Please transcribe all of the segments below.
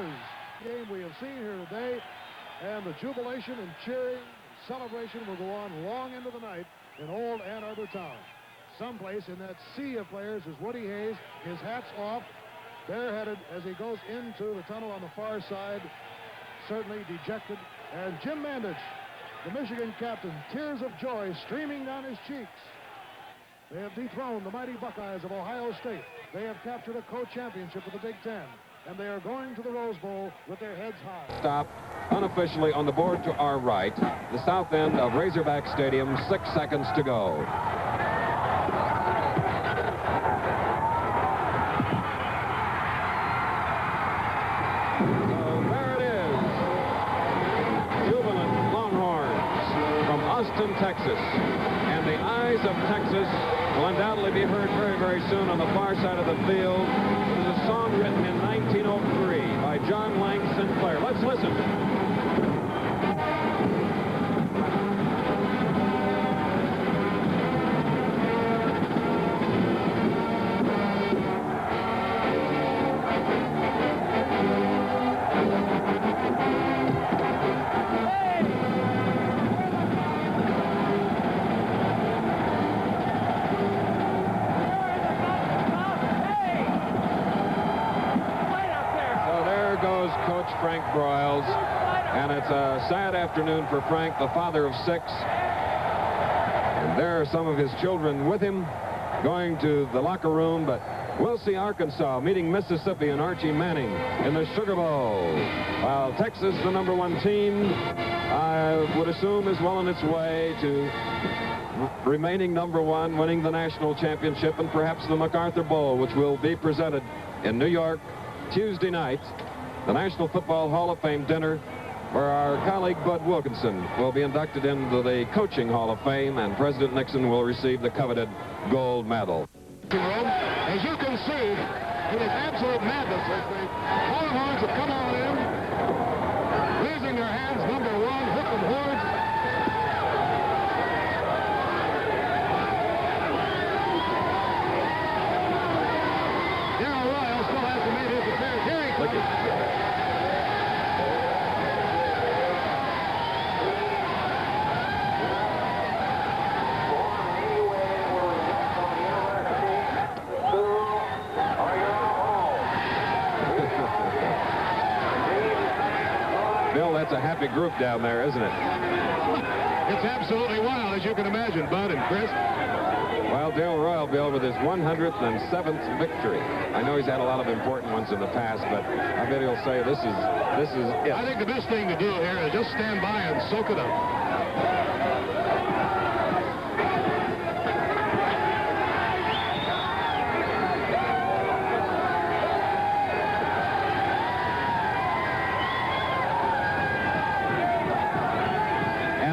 Pollsters game we have seen here today, and the jubilation and cheering and celebration will go on long into the night in old Ann Arbor town. Someplace in that sea of players is Woody Hayes, his hat's off, bareheaded as he goes into the tunnel on the far side, certainly dejected. And Jim Mandich, the Michigan captain, tears of joy streaming down his cheeks. They have dethroned the mighty Buckeyes of Ohio State. They have captured a co-championship of the Big Ten, and they are going to the Rose Bowl with their heads high. Stop unofficially on the board to our right, the south end of Razorback Stadium, 6 seconds to go. So there it is. Jubilant Longhorns from Austin, Texas. And the eyes of Texas will undoubtedly be heard very, very soon on the far side of the field. It is a song written in 1903 by John Lang Sinclair. Let's listen. Frank Broyles, and it's a sad afternoon for Frank, the father of 6, and there are some of his children with him going to the locker room. But we'll see Arkansas meeting Mississippi and Archie Manning in the Sugar Bowl, while Texas, the #1 team, I would assume is well on its way to remaining #1, winning the national championship and perhaps the MacArthur Bowl, which will be presented in New York Tuesday night. The National Football Hall of Fame dinner, where our colleague Bud Wilkinson will be inducted into the Coaching Hall of Fame, and President Nixon will receive the coveted gold medal. As you can see, it is absolute madness as the Longhorns have come on in, losing their hands, #1, hook and horns. Darrell Royal still hasn't made his appearance. Here he comes. That's a happy group down there, isn't it? It's absolutely wild, as you can imagine, Bud and Chris. Well, Dale Royal, Bill, with his 107th victory. I know he's had a lot of important ones in the past, but I bet he'll say this is it. I think the best thing to do here is just stand by and soak it up.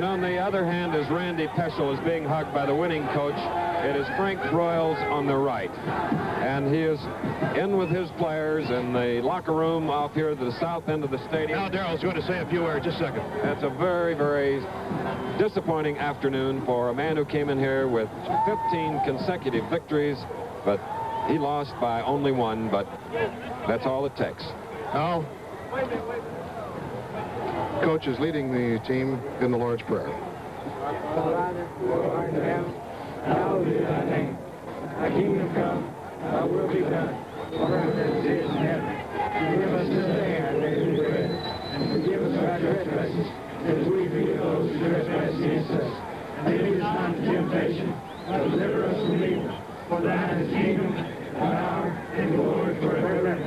On the other hand, as Randy Peschel is being hugged by the winning coach, it is Frank Broyles on the right. And he is in with his players in the locker room off here at the south end of the stadium. Now Darrell's going to say a few words. Just a second. That's a very, very disappointing afternoon for a man who came in here with 15 consecutive victories, but he lost by only 1, but that's all it takes. Now, Coach is leading the team in the Lord's Prayer. Father, who art in heaven, hallowed be thy name. Thy kingdom come, thy will be done, on earth as it is in heaven. Give us this day our daily bread, and forgive us our trespasses, as we forgive those who trespass against us. And lead us not into temptation, but deliver us from evil. For thine is the kingdom, power, and glory forever. Amen.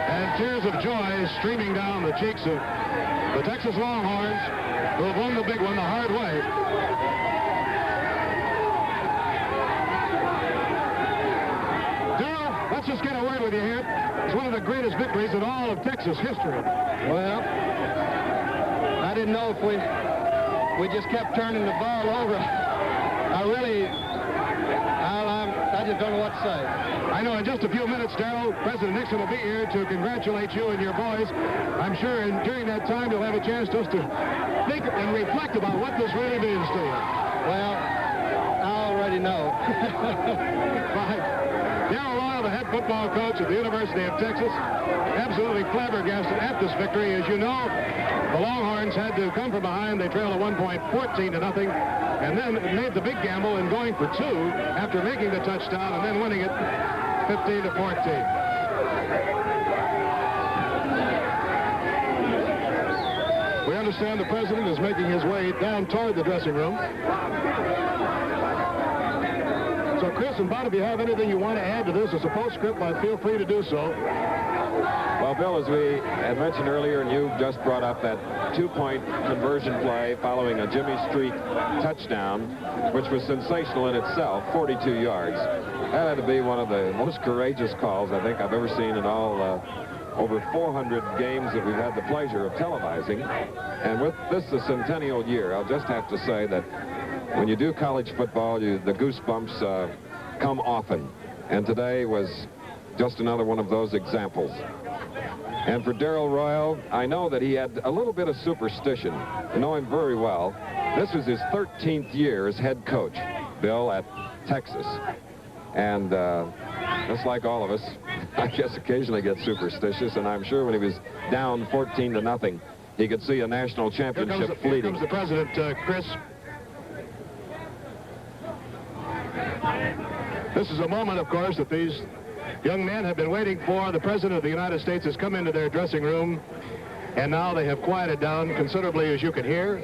And tears of joy streaming down the cheeks of the Texas Longhorns, who have won the big one the hard way. Darrell, let's just get a word with you here. It's one of the greatest victories in all of Texas history. Well, I didn't know if we just kept turning the ball over. I just don't know what to say. I know in just a few minutes, Darrell, President Nixon will be here to congratulate you and your boys. I'm sure during that time you'll have a chance just to think and reflect about what this really means to you. Well, I already know. Right. Darrell Royal Royal, the head football coach at the University of Texas, absolutely flabbergasted at this victory. As you know, the Longhorns had to come from behind. They trailed at one point 14-0, and then made the big gamble in going for 2 after making the touchdown and then winning it 15-14. We understand the president is making his way down toward the dressing room. So, Chris and Bob, if you have anything you want to add to this as a postscript, feel free to do so. Well, Bill, as we had mentioned earlier, and you just brought up that 2-point conversion play following a Jimmy Street touchdown, which was sensational in itself, 42 yards. That had to be one of the most courageous calls I think I've ever seen in all over 400 games that we've had the pleasure of televising. And with this, the centennial year, I'll just have to say that when you do college football, the goosebumps come often. And today was just another one of those examples. And for Darrell Royal, I know that he had a little bit of superstition. I know him very well. This was his 13th year as head coach, Bill, at Texas. And just like all of us, I guess occasionally get superstitious, and I'm sure when he was down 14-0, he could see a national championship fleeting. Here comes the president, Chris. This is a moment, of course, that these young men have been waiting for. The President of the United States has come into their dressing room, and now they have quieted down considerably, as you can hear,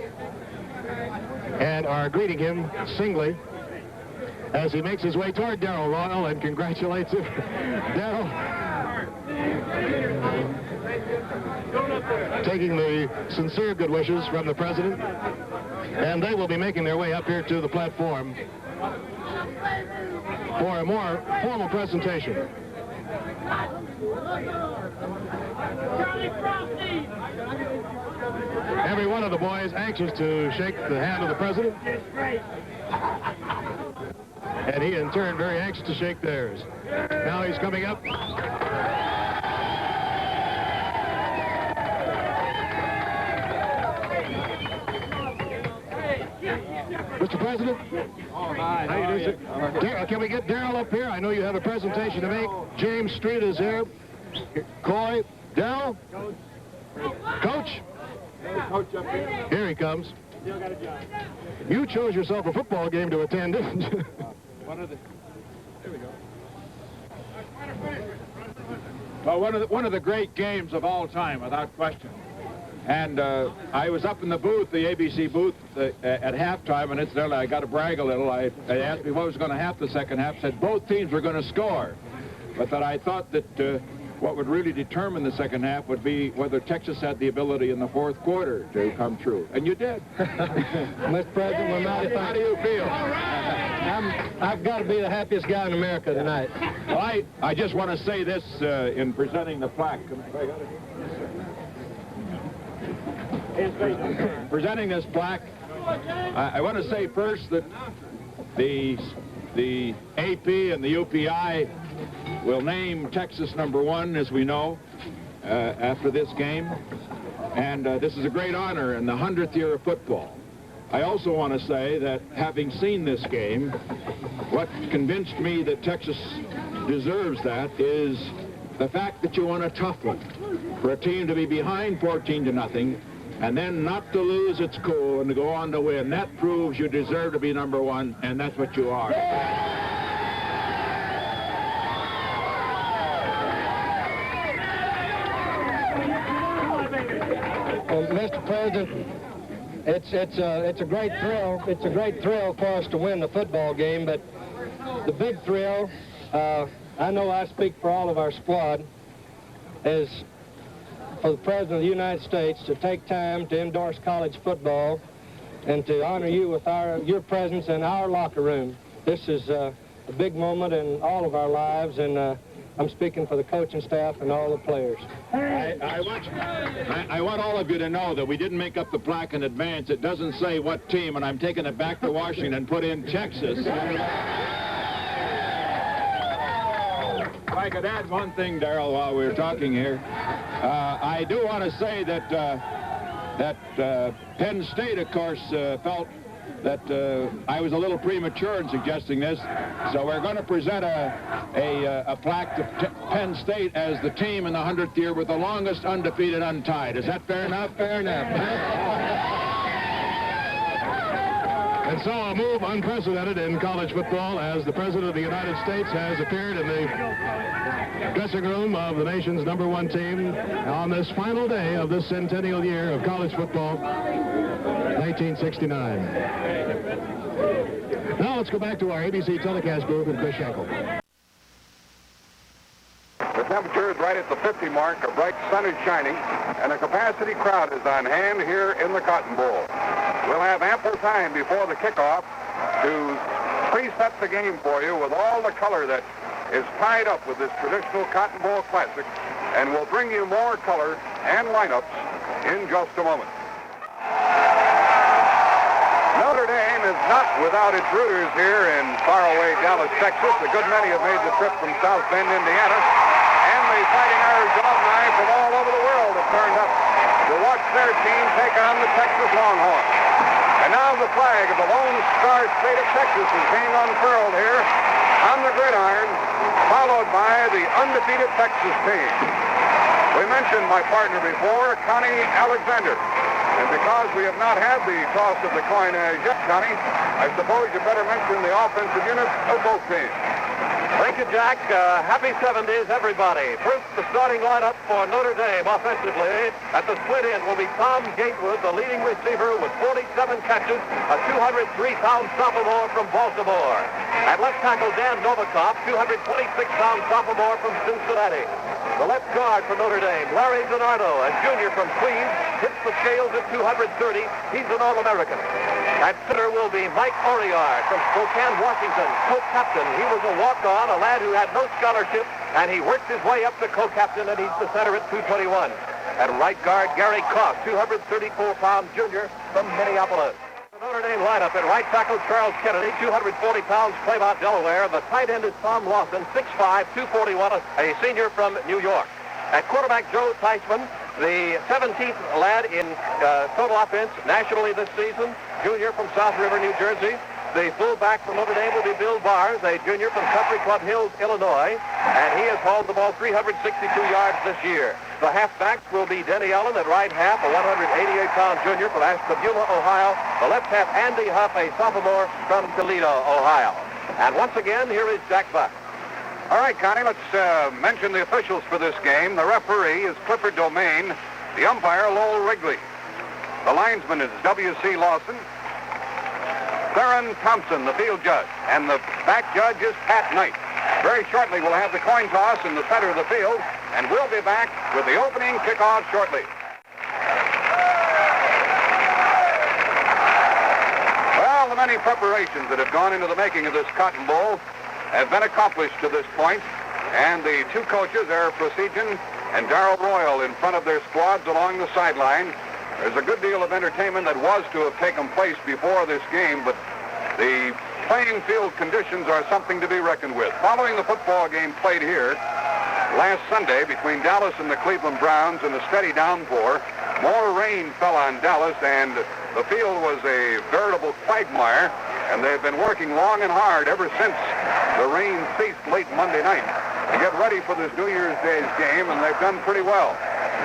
and are greeting him singly as he makes his way toward Darrell Royal and congratulates him. Darrell, taking the sincere good wishes from the President, and they will be making their way up here to the platform for a more formal presentation. Every one of the boys anxious to shake the hand of the President. And he, in turn, very anxious to shake theirs. Now he's coming up. Mr. President. Oh, hi. How you doing, sir? Can we get Darrell up here? I know you have a presentation to make. James Street is here. Coy. Darrell? Coach? Coach up here. Here he comes. Still got a job. You chose yourself a football game to attend, didn't you? There we go. Well, one of the great games of all time, without question. And I was up in the booth, the ABC booth, at halftime, and incidentally, I got to brag a little. They asked me what was going to happen the second half. Said both teams were going to score, but that I thought that what would really determine the second half would be whether Texas had the ability in the fourth quarter to come true. And you did. Mr. President, we're mighty thankful. How do you feel? I've got to be the happiest guy in America tonight. Well, I just want to say this in presenting the plaque. Presenting this plaque, I want to say first that the AP and the UPI will name Texas #1, as we know, after this game. And this is a great honor in the 100th year of football. I also want to say that having seen this game, what convinced me that Texas deserves that is the fact that you won a tough one. For a team to be behind 14-0 and then not to lose its cool and to go on to win, that proves you deserve to be #1, and that's what you are. Well, Mr. President, it's a great thrill. It's a great thrill for us to win the football game, but the big thrill, I know I speak for all of our squad, is for the President of the United States to take time to endorse college football and to honor you with your presence in our locker room. This is a big moment in all of our lives, and I'm speaking for the coaching staff and all the players. I want all of you to know that we didn't make up the plaque in advance. It doesn't say what team, and I'm taking it back to Washington and put in Texas. If I could add one thing, Darrell, while we're talking here. I do want to say that Penn State, of course, felt that I was a little premature in suggesting this. So we're going to present a plaque to Penn State as the team in the 100th year with the longest undefeated untied. Is that fair enough? Fair enough. And so a move unprecedented in college football as the President of the United States has appeared in the dressing room of the nation's #1 team on this final day of this centennial year of college football, 1969. Now let's go back to our ABC telecast booth and Chris Schenkel. The temperature is right at the 50 mark, a bright sun is shining, and a capacity crowd is on hand here in the Cotton Bowl. We'll have ample time before the kickoff to preset the game for you with all the color that is tied up with this traditional Cotton Bowl Classic, and we'll bring you more color and lineups in just a moment. Notre Dame is not without its rooters here in faraway Dallas, Texas. A good many have made the trip from South Bend, Indiana, and the Fighting Irish alumni from all over the world have turned up to watch their team take on the Texas Longhorns. And now the flag of the Lone Star State of Texas is being unfurled here on the gridiron, followed by the undefeated Texas team. We mentioned my partner before, Connie Alexander. And because we have not had the toss of the coin as yet, Connie, I suppose you better mention the offensive units of both teams. Thank you, Jack. Happy 70s, everybody. First, the starting lineup for Notre Dame offensively. At the split end will be Tom Gatewood, the leading receiver with 47 catches, a 203-pound sophomore from Baltimore. At left tackle, Dan Novikov, 226-pound sophomore from Cincinnati. The left guard for Notre Dame, Larry Donardo, a junior from Queens, hits the scales at 230. He's an All-American. At center will be Mike Oriar from Spokane, Washington, co-captain. He was a walk-on, a lad who had no scholarship, and he worked his way up to co-captain, and he's the center at 221. At right guard, Gary Koch, 234-pound junior from Minneapolis. The Notre Dame lineup at right tackle, Charles Kennedy, 240 pounds, Claymont, Delaware. The tight end is Tom Lawson, 6'5", 241, a senior from New York. At quarterback, Joe Theismann, the 17th lad in total offense nationally this season, junior from South River, New Jersey. The fullback from Notre Dame will be Bill Bars, a junior from Country Club Hills, Illinois, and he has hauled the ball 362 yards this year. The halfbacks will be Denny Allen at right half, a 188-pound junior from Ashtabula, Ohio. The left half, Andy Huff, a sophomore from Toledo, Ohio. And once again, here is Jack Buck. All right, Connie, let's mention the officials for this game. The referee is Clifford Domain. The umpire, Lowell Wrigley. The linesman is W.C. Lawson. Theron Thompson, the field judge. And the back judge is Pat Knight. Very shortly, we'll have the coin toss in the center of the field, and we'll be back with the opening kickoff shortly. Well, the many preparations that have gone into the making of this Cotton Bowl have been accomplished to this point, and the two coaches, Ara Parseghian and Darrell Royal, in front of their squads along the sideline. There's a good deal of entertainment that was to have taken place before this game, but the playing field conditions are something to be reckoned with. Following the football game played here last Sunday between Dallas and the Cleveland Browns in a steady downpour, more rain fell on Dallas, and the field was a veritable quagmire, and they've been working long and hard ever since the rain ceased late Monday night to get ready for this New Year's Day's game, and they've done pretty well.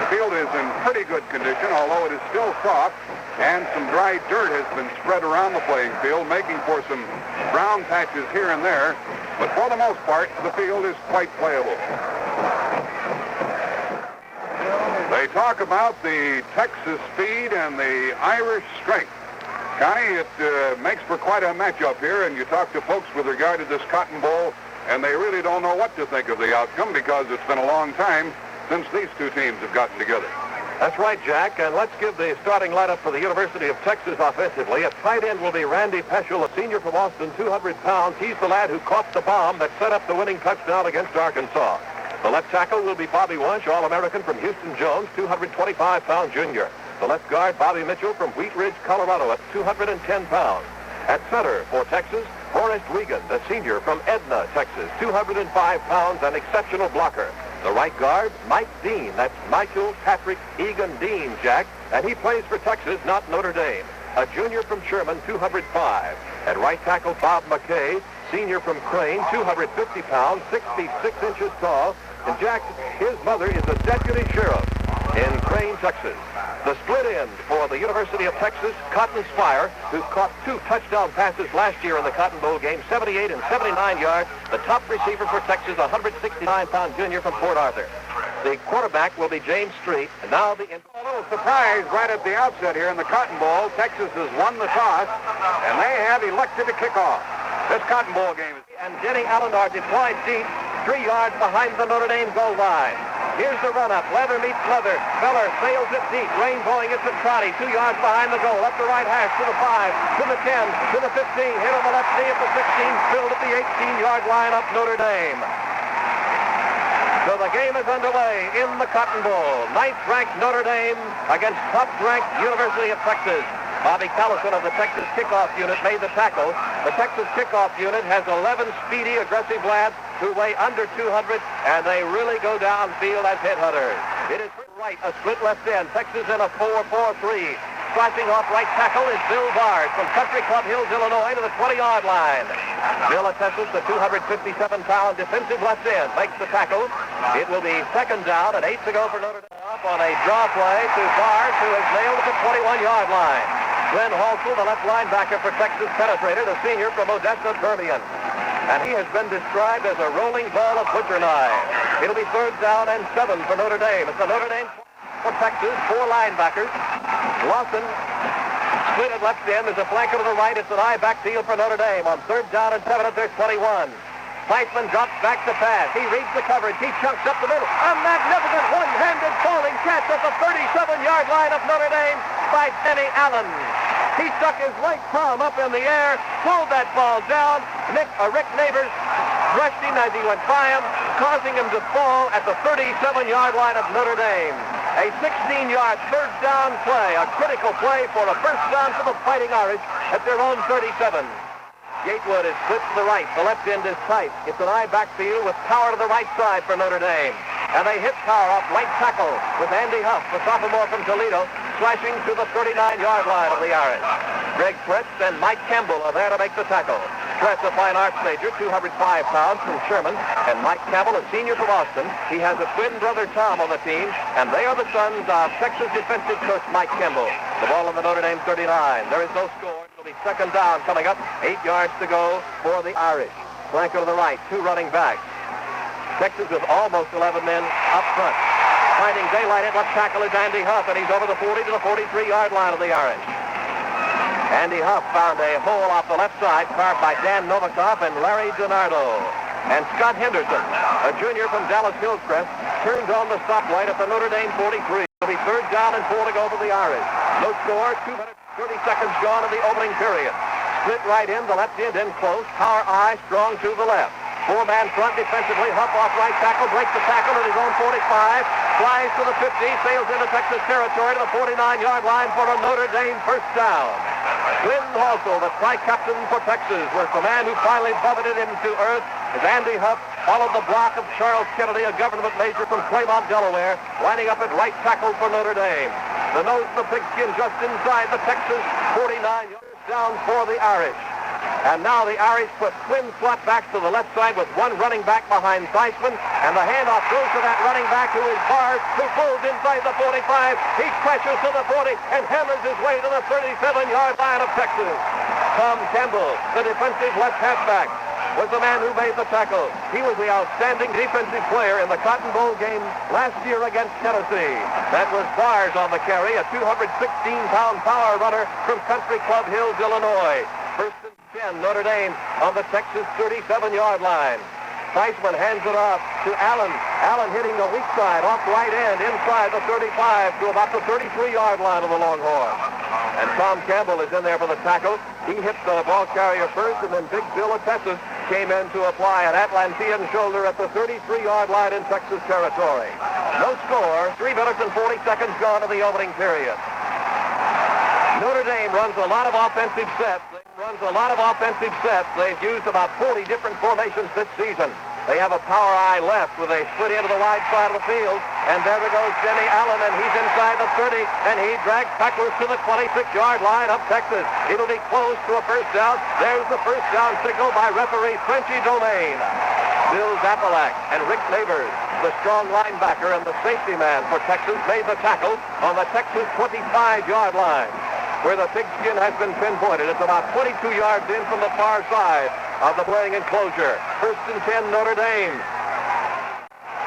The field is in pretty good condition, although it is still soft, and some dry dirt has been spread around the playing field, making for some brown patches here and there, but for the most part, the field is quite playable. They talk about the Texas speed and the Irish strength. Connie, it makes for quite a matchup here, and you talk to folks with regard to this Cotton Bowl, and they really don't know what to think of the outcome because it's been a long time since these two teams have gotten together. That's right, Jack, and let's give the starting lineup for the University of Texas offensively. At tight end will be Randy Peschel, a senior from Austin, 200 pounds. He's the lad who caught the bomb that set up the winning touchdown against Arkansas. The left tackle will be Bobby Wunsch, All-American from Houston Jones, 225-pound junior. The left guard, Bobby Mitchell from Wheat Ridge, Colorado, at 210 pounds. At center for Texas, Forrest Wiegand, a senior from Edna, Texas, 205 pounds, an exceptional blocker. The right guard, Mike Dean. That's Michael Patrick Egan Dean, Jack, and he plays for Texas, not Notre Dame. a junior from Sherman, 205. At right tackle, Bob McKay, senior from Crane, 250 pounds, 66 inches tall. And Jack, his mother is a deputy sheriff in Crane, Texas. The split end for the University of Texas, Cotton Spire, who caught 2 touchdown passes last year in the Cotton Bowl game, 78 and 79 yards. The top receiver for Texas, 169-pound junior from Port Arthur. The quarterback will be James Street. And now a little surprise right at the outset here in the Cotton Bowl. Texas has won the toss, and they have elected to kick off. This Cotton Bowl game is... And Denny Allen are deployed deep, 3 yards behind the Notre Dame goal line. Here's the run-up. Leather meets leather. Feller sails it deep. Rain going into Trotty. 2 yards behind the goal. Up the right hash to the 5, to the 10, to the 15. Hit on the left knee at the 16. Filled at the 18-yard line of Notre Dame. So the game is underway in the Cotton Bowl. 9th-ranked Notre Dame against top-ranked University of Texas. Bobby Callison of the Texas kickoff unit made the tackle. The Texas kickoff unit has 11 speedy, aggressive lads who weigh under 200, and they really go downfield as headhunters. It is right, a split left end. Texas in a 4-4-3. Slashing off right tackle is Bill Bard from Country Club Hills, Illinois, to the 20-yard line. Bill Attesses, the 257-pound defensive left end, makes the tackle. It will be 2nd down and 8 to go for Notre Dame. Up on a draw play to Bard, who is nailed at the 21-yard line. Glenn Halsell, the left linebacker for Texas, penetrated, a senior from Odessa, Permian. And he has been described as a rolling ball of butcher knives. It'll be 3rd down and 7 for Notre Dame. It's a Notre Dame for Texas, 4 linebackers. Lawson split at left end. There's a flanker to the right. It's an eye backfield for Notre Dame on 3rd down and 7 at their 21. Theismann drops back to pass. He reads the coverage. He chunks up the middle. A magnificent one-handed falling catch at the 37-yard line of Notre Dame by Denny Allen. He stuck his right palm up in the air, pulled that ball down. Rick Neighbors brushed him as he went by him, causing him to fall at the 37-yard line of Notre Dame. A 16-yard 3rd down play, a critical play for a 1st down for the Fighting Irish at their own 37. Gatewood is split to the right. The left end is tight. It's an eye backfield with Power to the right side for Notre Dame. And they hit Power off right tackle with Andy Huff, the sophomore from Toledo, slashing to the 39-yard line of the Irish. Greg Tretz and Mike Campbell are there to make the tackle. Tretz, a fine arts major, 205 pounds from Sherman, and Mike Campbell, a senior from Austin. He has a twin brother, Tom, on the team, and they are the sons of Texas defensive coach Mike Campbell. The ball on the Notre Dame 39. There is no score. It'll be 2nd down coming up. 8 yards to go for the Irish. Flanker to the right, 2 running backs. Texas with almost 11 men up front. Finding daylight at left tackle is Andy Huff, and he's over the 40 to the 43-yard line of the Irish. Andy Huff found a hole off the left side, carved by Dan Novikov and Larry DiNardo. And Scott Henderson, a junior from Dallas Hillcrest, turned on the stoplight at the Notre Dame 43. It'll be 3rd down and 4 to go for the Irish. No score, 2 minutes, 30 seconds gone in the opening period. Split right in, the left end in close. Power eye strong to the left. 4-man front defensively. Huff off right tackle, breaks the tackle at his own 45, flies to the 50, sails into Texas territory to the 49-yard line for a Notre Dame 1st down. Glenn Halsell, the tri-captain for Texas, was the man who finally bummeted him to earth as Andy Huff followed the block of Charles Kennedy, a government major from Claymont, Delaware, lining up at right tackle for Notre Dame. The nose of the pigskin just inside the Texas 49 yards down for the Irish. And now the Irish put twin slot backs to the left side with 1 running back behind Theismann, and the handoff goes to that running back who is Bard, who pulls inside the 45. He crashes to the 40 and hammers his way to the 37-yard line of Texas. Tom Campbell, the defensive left halfback, was the man who made the tackle. He was the outstanding defensive player in the Cotton Bowl game last year against Tennessee. That was Bars on the carry, a 216-pound power runner from Country Club Hills, Illinois. 1st and 10, Notre Dame on the Texas 37-yard line. Theismann hands it off to Allen. Allen hitting the weak side off right end inside the 35 to about the 33-yard line of the Longhorns. And Tom Campbell is in there for the tackle. He hit the ball carrier first, and then Big Bill Attesses came in to apply an Atlantean shoulder at the 33-yard line in Texas territory. No score, 3 minutes and 40 seconds gone in the opening period. Notre Dame runs a lot of offensive sets. They've used about 40 different formations this season. They have a power eye left with a split into the wide side of the field. And there goes Jimmy Allen, and he's inside the 30, and he drags tacklers to the 26-yard line of Texas. It'll be close to a first down. There's the first down signal by referee Frenchy Domain. Bill Zapalak and Rick Neighbors, the strong linebacker and the safety man for Texas, made the tackle on the Texas 25-yard line, where the pigskin has been pinpointed. It's about 22 yards in from the far side of the playing enclosure. First and 10, Notre Dame.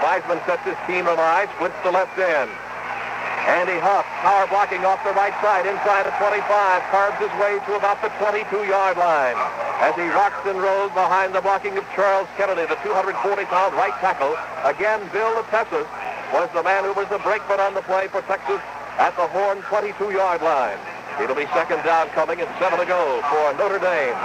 Weisman sets his team on eye, splits the left end. Andy Huff, power blocking off the right side inside the 25, carves his way to about the 22-yard line. As he rocks and rolls behind the blocking of Charles Kennedy, the 240-pound right tackle. Again, Bill Lepessis was the man who was the brakeman on the play for Texas at the Horn 22-yard line. It'll be second down coming and 7 to go for Notre Dame.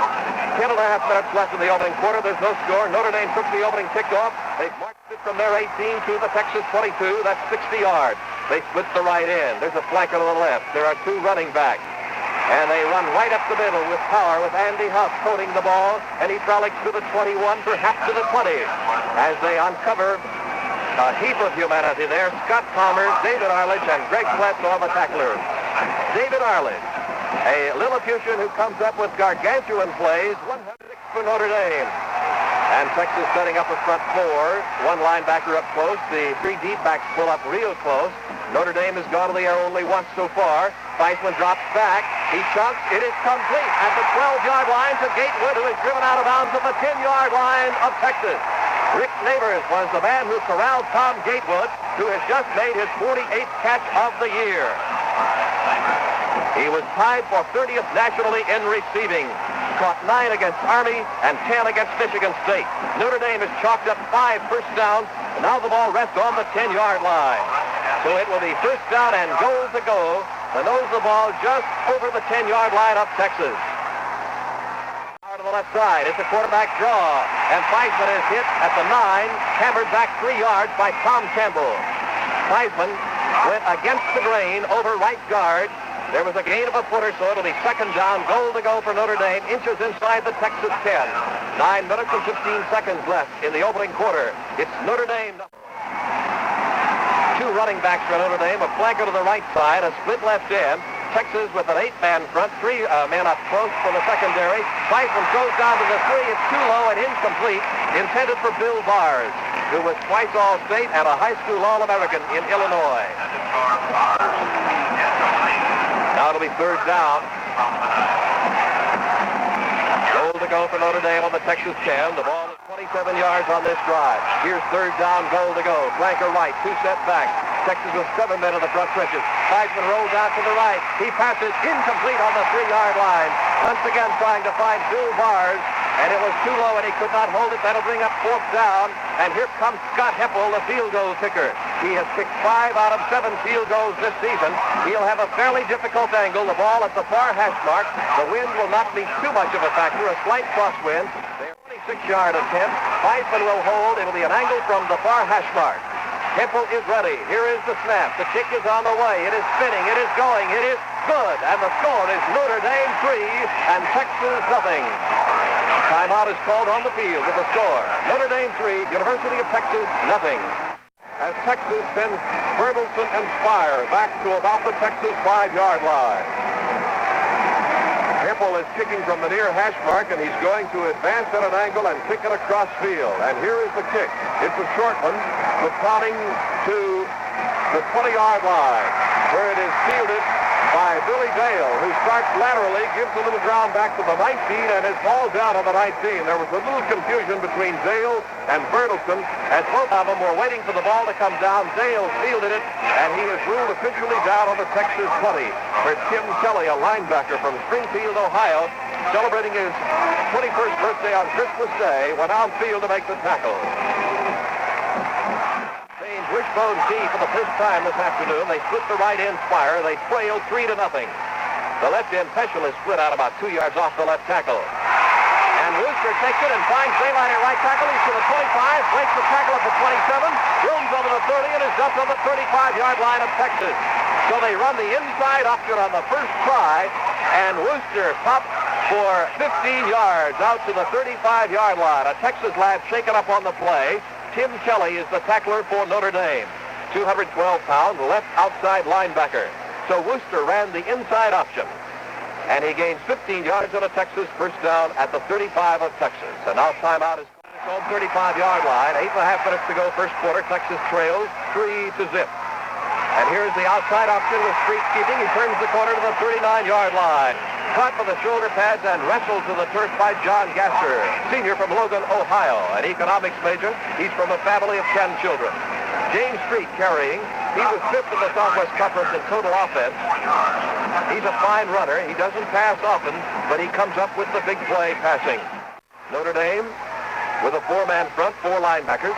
10 and a half minutes left in the opening quarter. There's no score. Notre Dame took the opening kickoff. They've marched it from their 18 to the Texas 22. That's 60 yards. They split the right end. There's a flanker to the left. There are 2 running backs. And they run right up the middle with power with Andy Huff toting the ball. And he frolics to the 21, perhaps to the 20. As they uncover a heap of humanity there. Scott Palmer, David Arledge, and Greg Fletch are the tacklers. David Arledge, a Lilliputian who comes up with gargantuan plays, 106 for Notre Dame. And Texas setting up a front 4. 1 linebacker up close. The 3 deep backs pull up real close. Notre Dame has gone to the air only once so far. Weisman drops back. He chunks. It is complete at the 12-yard line to Gatewood, who is driven out of bounds at the 10-yard line of Texas. Rick Neighbors was the man who corralled Tom Gatewood, who has just made his 48th catch of the year. He was tied for 30th nationally in receiving. Caught 9 against Army and 10 against Michigan State. Notre Dame has chalked up 5 first downs, and now the ball rests on the 10-yard line. So it will be first down and goal to go. The nose of the ball just over the 10-yard line of Texas. To the left side, it's a quarterback draw, and Weisman is hit at the 9, hammered back 3 yards by Tom Campbell. Weisman went against the grain over right guard. There was a gain of a foot or so. It'll be second down, goal to go for Notre Dame, inches inside the Texas 10. 9 minutes and 15 seconds left in the opening quarter. It's Notre Dame. 2 running backs for Notre Dame, a flanker to the right side, a split left end. Texas with an 8-man front, 3 men up close for the secondary. Weisman throws down to the 3. It's too low and incomplete, intended for Bill Bars, who was twice All-State and a high school All-American in Illinois. Now it'll be third down. Goal to go for Notre Dame on the Texas 10. The ball is 27 yards on this drive. Here's third down, goal to go. Flanker right, 2 set back. Texas with 7 men in the front trenches. Weisman rolls out to the right. He passes incomplete on the 3-yard line. Once again trying to find Bill Bars, and it was too low and he could not hold it. That'll bring up 4th down. And here comes Scott Heppel, the field goal kicker. He has kicked 5 out of 7 field goals this season. He'll have a fairly difficult angle. The ball at the far hash mark. The wind will not be too much of a factor. A slight crosswind. They're 26-yard attempt. Weisman will hold. It'll be an angle from the far hash mark. Heppel is ready. Here is the snap. The kick is on the way. It is spinning. It is going. It is good. And the score is Notre Dame 3 and Texas nothing. Timeout is called on the field with the score. Notre Dame 3, University of Texas nothing. As Texas sends Bertelsen and Spire back to about the Texas 5-yard line. Heppel is kicking from the near hash mark, and he's going to advance at an angle and kick it across field. And here is the kick. It's a short one, prodding to the 20-yard line, where it is fielded by Billy Dale, who starts laterally, gives a little ground back to the 19, and is hauled down on the 19. There was a little confusion between Dale and Bertelsen, as both of them were waiting for the ball to come down. Dale fielded it, and he is ruled officially down on the Texas 20, where Tim Kelly, a linebacker from Springfield, Ohio, celebrating his 21st birthday on Christmas Day, went on field to make the tackle. Wishbone D for the first time this afternoon. They split the right end Spire. They trail 3-0. The left end Peschel is split out about 2 yards off the left tackle. And Wooster takes it and finds daylight at right tackle. He's to the 25, breaks the tackle at the 27, rooms over the 30, and is dumped on the 35-yard line of Texas. So they run the inside option on the first try, and Wooster pops for 15 yards out to the 35-yard line. A Texas lad shaken up on the play. Tim Kelly is the tackler for Notre Dame. 212-pound left outside linebacker. So Wooster ran the inside option. And he gains 15 yards on a Texas first down at the 35 of Texas. And now timeout is on 35-yard line. 8.5 minutes to go first quarter. Texas trails 3-0. And here's the outside option with Street keeping. He turns the corner to the 39-yard line. Caught with the shoulder pads and wrestled to the turf by John Gasser, senior from Logan, Ohio, an economics major. He's from a family of 10 children. James Street carrying. He was 5th in the Southwest Conference in total offense. He's a fine runner. He doesn't pass often, but he comes up with the big play passing. Notre Dame with a 4-man front, 4 linebackers.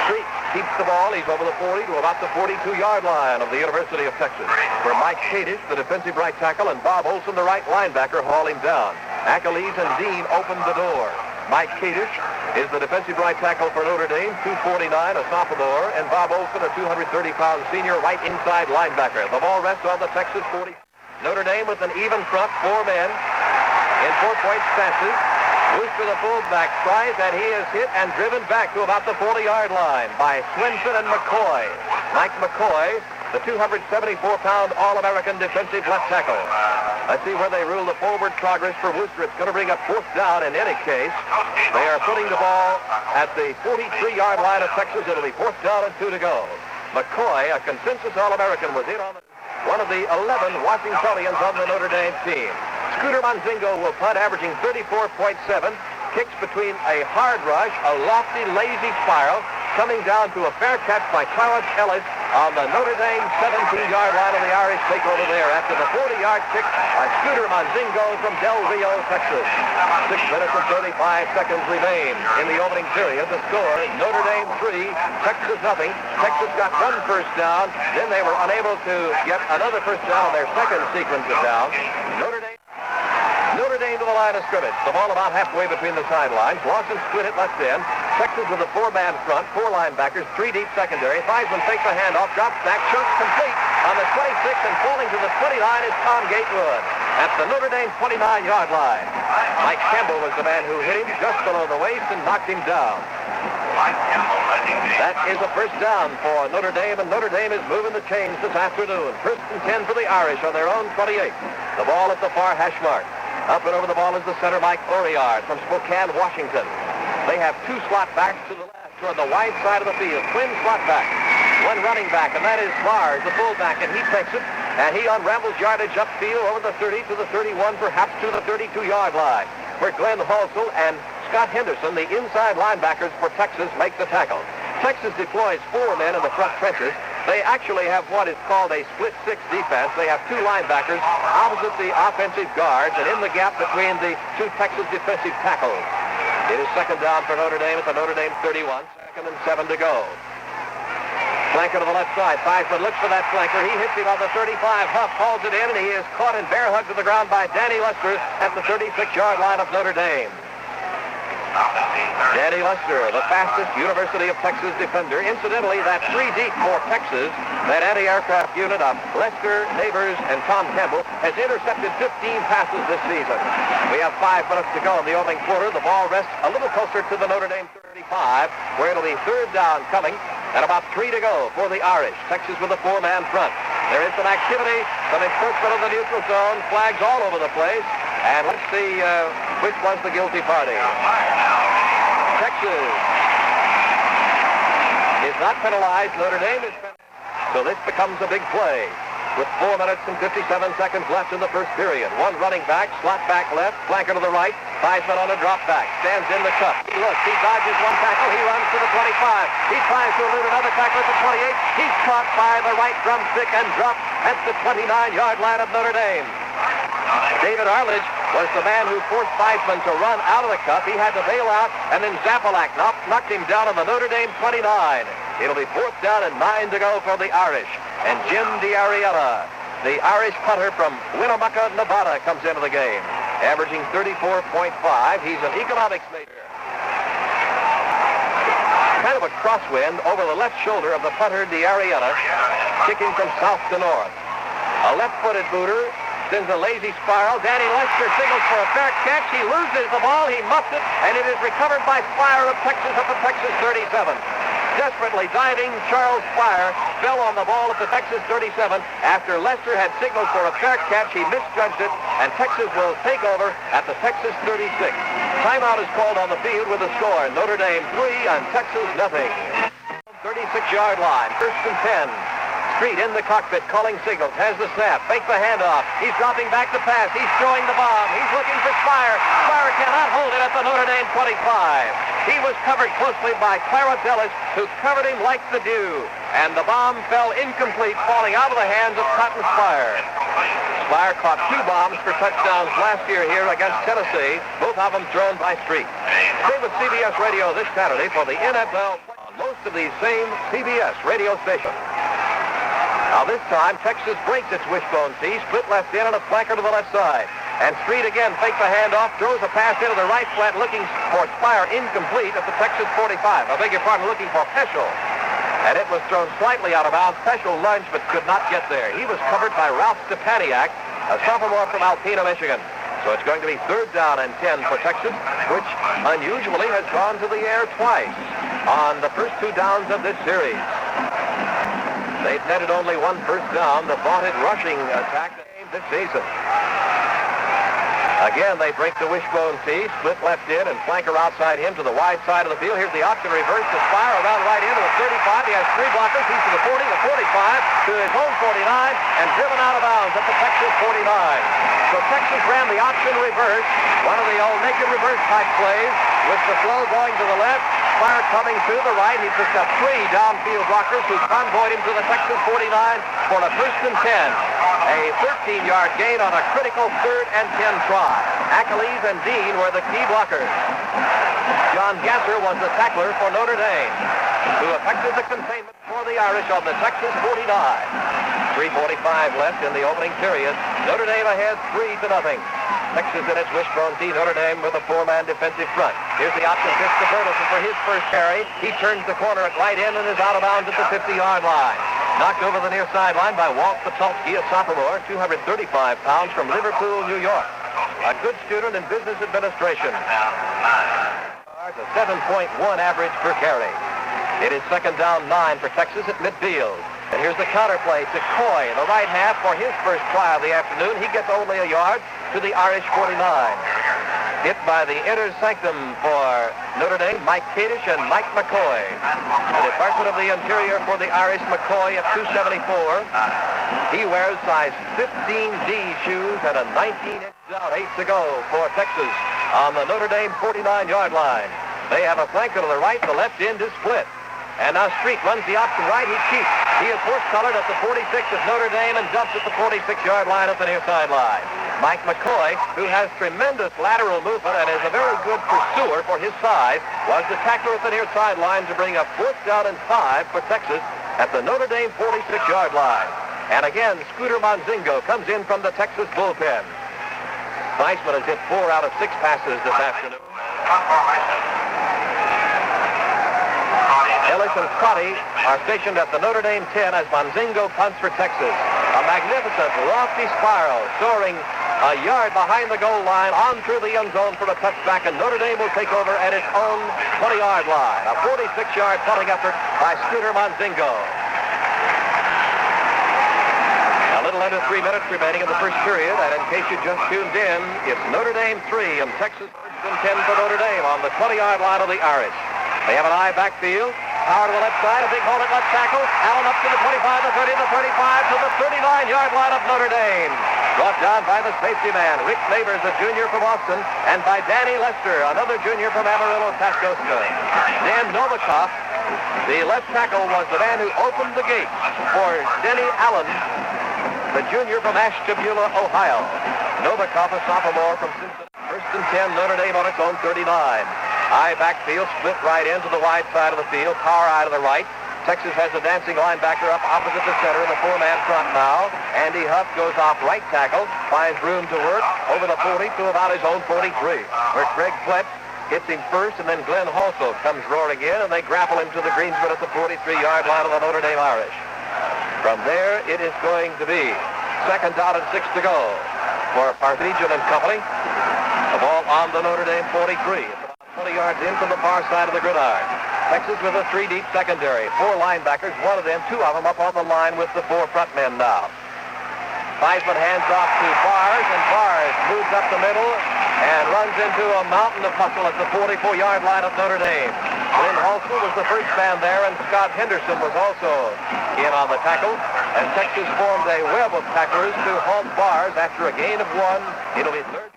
Street keeps the ball. He's over the 40 to about the 42-yard line of the University of Texas, where Mike Kadish, the defensive right tackle, and Bob Olson, the right linebacker, haul him down. Achilles and Dean open the door. Mike Kadish is the defensive right tackle for Notre Dame, 249, a sophomore, and Bob Olson, a 230-pound senior right inside linebacker. The ball rests on the Texas 40. Notre Dame with an even front, 4 men in 4-point stances. Wooster, the fullback, tries, and he is hit and driven back to about the 40-yard line by Swinson and McCoy. Mike McCoy, the 274-pound All-American defensive left tackle. Let's see where they rule the forward progress for Wooster. It's going to bring up 4th down in any case. They are putting the ball at the 43-yard line of Texas. It'll be 4th down and 2 to go. McCoy, a consensus All-American, was in on one of the 11 Washingtonians on the Notre Dame team. Scooter Monzingo will punt, averaging 34.7. Kicks between a hard rush, a lofty, lazy spiral, coming down to a fair catch by Clarence Ellis on the Notre Dame 17-yard line of the Irish takeover there after the 40-yard kick by Scooter Monzingo from Del Rio, Texas. 6 minutes and 35 seconds remain in the opening period. The score, Notre Dame 3, Texas nothing. Texas got 1 first down. Then they were unable to get another first down on their second sequence of downs. Notre Dame to the line of scrimmage. The ball about halfway between the sidelines. Lawson split it left end. Texas with a 4-man front, 4 linebackers, 3 deep secondary. Theismann takes the handoff, drops back, chunks complete on the 26, and falling to the 29 is Tom Gatewood at the Notre Dame 29-yard line. Mike Campbell was the man who hit him just below the waist and knocked him down. That is a first down for Notre Dame, and Notre Dame is moving the chains this afternoon. 1st and 10 for the Irish on their own 28. The ball at the far hash mark. Up and over the ball is the center, Mike Oriard from Spokane, Washington. They have 2 slot backs to the left toward the wide side of the field. Twin slot backs. 1 running back, and that is Mars, the fullback, and he takes it, and he unravels yardage upfield over the 30 to the 31, perhaps to the 32-yard line, where Glenn Halsell and Scott Henderson, the inside linebackers for Texas, make the tackle. Texas deploys 4 men in the front trenches. They actually have what is called a split 6 defense. They have 2 linebackers opposite the offensive guards and in the gap between the 2 Texas defensive tackles. It is 2nd down for Notre Dame at the Notre Dame 31. 2nd and 7 to go. Flanker to the left side. Theismann looks for that flanker. He hits him on the 35. Huff hauls it in, and he is caught and bear hugged to the ground by Danny Lester at the 36-yard line of Notre Dame. Danny Lester, the fastest University of Texas defender. Incidentally, that 3 deep for Texas, that anti-aircraft unit of Lester, Neighbors, and Tom Campbell, has intercepted 15 passes this season. We have 5 minutes to go in the opening quarter. The ball rests a little closer to the Notre Dame 35, where it'll be 3rd down coming, and about 3 to go for the Irish. Texas with a 4-man front. There is some activity, some encroachment of the neutral zone, flags all over the place, and let's see which was the guilty party. Texas is not penalized. Notre Dame is penalized. So this becomes a big play. With 4 minutes and 57 seconds left in the first period. 1 running back, slot back left, flanker to the right. Theismann on a drop back, stands in the cup. He looks, he dodges 1 tackle, he runs to the 25. He tries to elude another tackle at the 28. He's caught by the right drumstick and dropped at the 29-yard line of Notre Dame. David Arledge was the man who forced Theismann to run out of the cup. He had to bail out, and then Zapalak knocked him down on the Notre Dame 29. It'll be 4th down and 9 to go for the Irish. And Jim DiAriella, the Irish punter from Winnemucca, Nevada, comes into the game, averaging 34.5. He's an economics major. Kind of a crosswind over the left shoulder of the punter DiAriella, kicking from south to north. A left-footed booter sends a lazy spiral. Danny Lester signals for a fair catch. He loses the ball. He muffs it, and it is recovered by Spire of Texas at the Texas 37. Desperately diving, Charles Spire fell on the ball at the Texas 37. After Lester had signaled for a fair catch, he misjudged it, and Texas will take over at the Texas 36. Timeout is called on the field with a score. Notre Dame 3 and Texas nothing. 36-yard line, 1st and 10. Street in the cockpit calling signals, has the snap, fakes the handoff. He's dropping back to pass. He's throwing the bomb. He's looking for Spire. Spire cannot hold it at the Notre Dame 25. He was covered closely by Clarence Ellis, who covered him like the dew. And the bomb fell incomplete, falling out of the hands of Cotton Spire. Spire caught 2 bombs for touchdowns last year here against Tennessee, both of them thrown by Street. Stay with CBS Radio this Saturday for the NFL on most of these same CBS radio stations. Now this time, Texas breaks its wishbone tee, split left in and a flanker to the left side. And Street again fakes the handoff, throws a pass into the right flat, looking for Spire, incomplete at the Texas 45. I beg your pardon, looking for Peschel. And it was thrown slightly out of bounds. Peschel lunged but could not get there. He was covered by Ralph Stepaniak, a sophomore from Alpena, Michigan. So it's going to be 3rd down and 10 for Texas, which unusually has gone to the air twice on the first 2 downs of this series. They've netted only 1 first down, the vaunted rushing attack this season. Again, they break the wishbone tee, split left in, and flanker outside him to the wide side of the field. Here's the option reverse to Spire around right into the 35. He has 3 blockers. He's to the 40, the 45, to his own 49, and driven out of bounds at the Texas 49. So Texas ran the option reverse, one of the old naked reverse type plays, with the flow going to the left. Spire coming to the right. He picked up 3 downfield blockers who convoyed him to the Texas 49 for a 1st and 10. A 13-yard gain on a critical 3rd and 10 try. Achilles and Dean were the key blockers. John Gasser was the tackler for Notre Dame, who effected the containment for the Irish on the Texas 49. 3:45 left in the opening period. Notre Dame ahead 3-0. Texas in its wishbone tee, Notre Dame with a 4-man defensive front. Here's the option pitch to Burleson for his first carry. He turns the corner at right end and is out of bounds at the 50-yard line. Knocked over the near sideline by Walt Patulski, a sophomore, 235 pounds, from Liverpool, New York. A good student in business administration. A 7.1 average per carry. It is 2nd down 9 for Texas at midfield. And here's the counterplay to Coy in the right half for his first try of the afternoon. He gets only a yard to the Irish 49. Hit by the inner sanctum for Notre Dame, Mike Kadish and Mike McCoy. The Department of the Interior for the Irish, McCoy at 274. He wears size 15D shoes and a 19-inch out, 8 to go for Texas on the Notre Dame 49-yard line. They have a flanker to the right, the left end is split. And now Street runs the option right, he keeps. He is horse-colored at the 46 of Notre Dame and dumps at the 46-yard line at the near sideline. Mike McCoy, who has tremendous lateral movement and is a very good pursuer for his size, was the tackler at the near sideline to bring up 4th down and 5 for Texas at the Notre Dame 46-yard line. And again, Scooter Monzingo comes in from the Texas bullpen. Weissman has hit 4 out of 6 passes this afternoon. Ellis and Scotty are stationed at the Notre Dame 10 as Monzingo punts for Texas. A magnificent lofty spiral soaring a yard behind the goal line on through the end zone for a touchback, and Notre Dame will take over at its own 20-yard line. A 46-yard punting effort by Scooter Monzingo. A little under 3 minutes remaining in the first period, and in case you just tuned in, it's Notre Dame 3 and Texas 1st and 10 for Notre Dame on the 20-yard line of the Irish. They have an eye backfield. Power to the left side, a big hole at left tackle. Allen up to the 25, the 30, the 35, to the 39-yard line of Notre Dame. Brought down by the safety man, Rick Neighbors, a junior from Austin, and by Danny Lester, another junior from Amarillo, Tascosa. Dan Novikov, the left tackle, was the man who opened the gate for Denny Allen, the junior from Ashtabula, Ohio. Novikov, a sophomore from Cincinnati. 1st and 10, Notre Dame on its own 39. High backfield, split right into the wide side of the field. Power eye to the right. Texas has a dancing linebacker up opposite the center in the 4-man front now. Andy Huff goes off right tackle, finds room to work over the 40 to about his own 43, where Craig Pletz hits him first, and then Glenn Halsell comes roaring in, and they grapple him to the greensman at the 43-yard line of the Notre Dame Irish. From there, it is going to be 2nd down and 6 to go. for Parseghian and company. The ball on the Notre Dame 43. It's about 20 yards in from the far side of the gridiron. Texas with a 3-deep secondary. 4 linebackers, one of them, 2 of them up on the line with the 4 front men now. Theismann hands off to Bars, and Bars moves up the middle and runs into a mountain of hustle at the 44-yard line of Notre Dame. Lynn Halsell was the first man there, and Scott Henderson was also in on the tackle. And Texas formed a web of tacklers to halt Bars after a gain of 1. It'll be third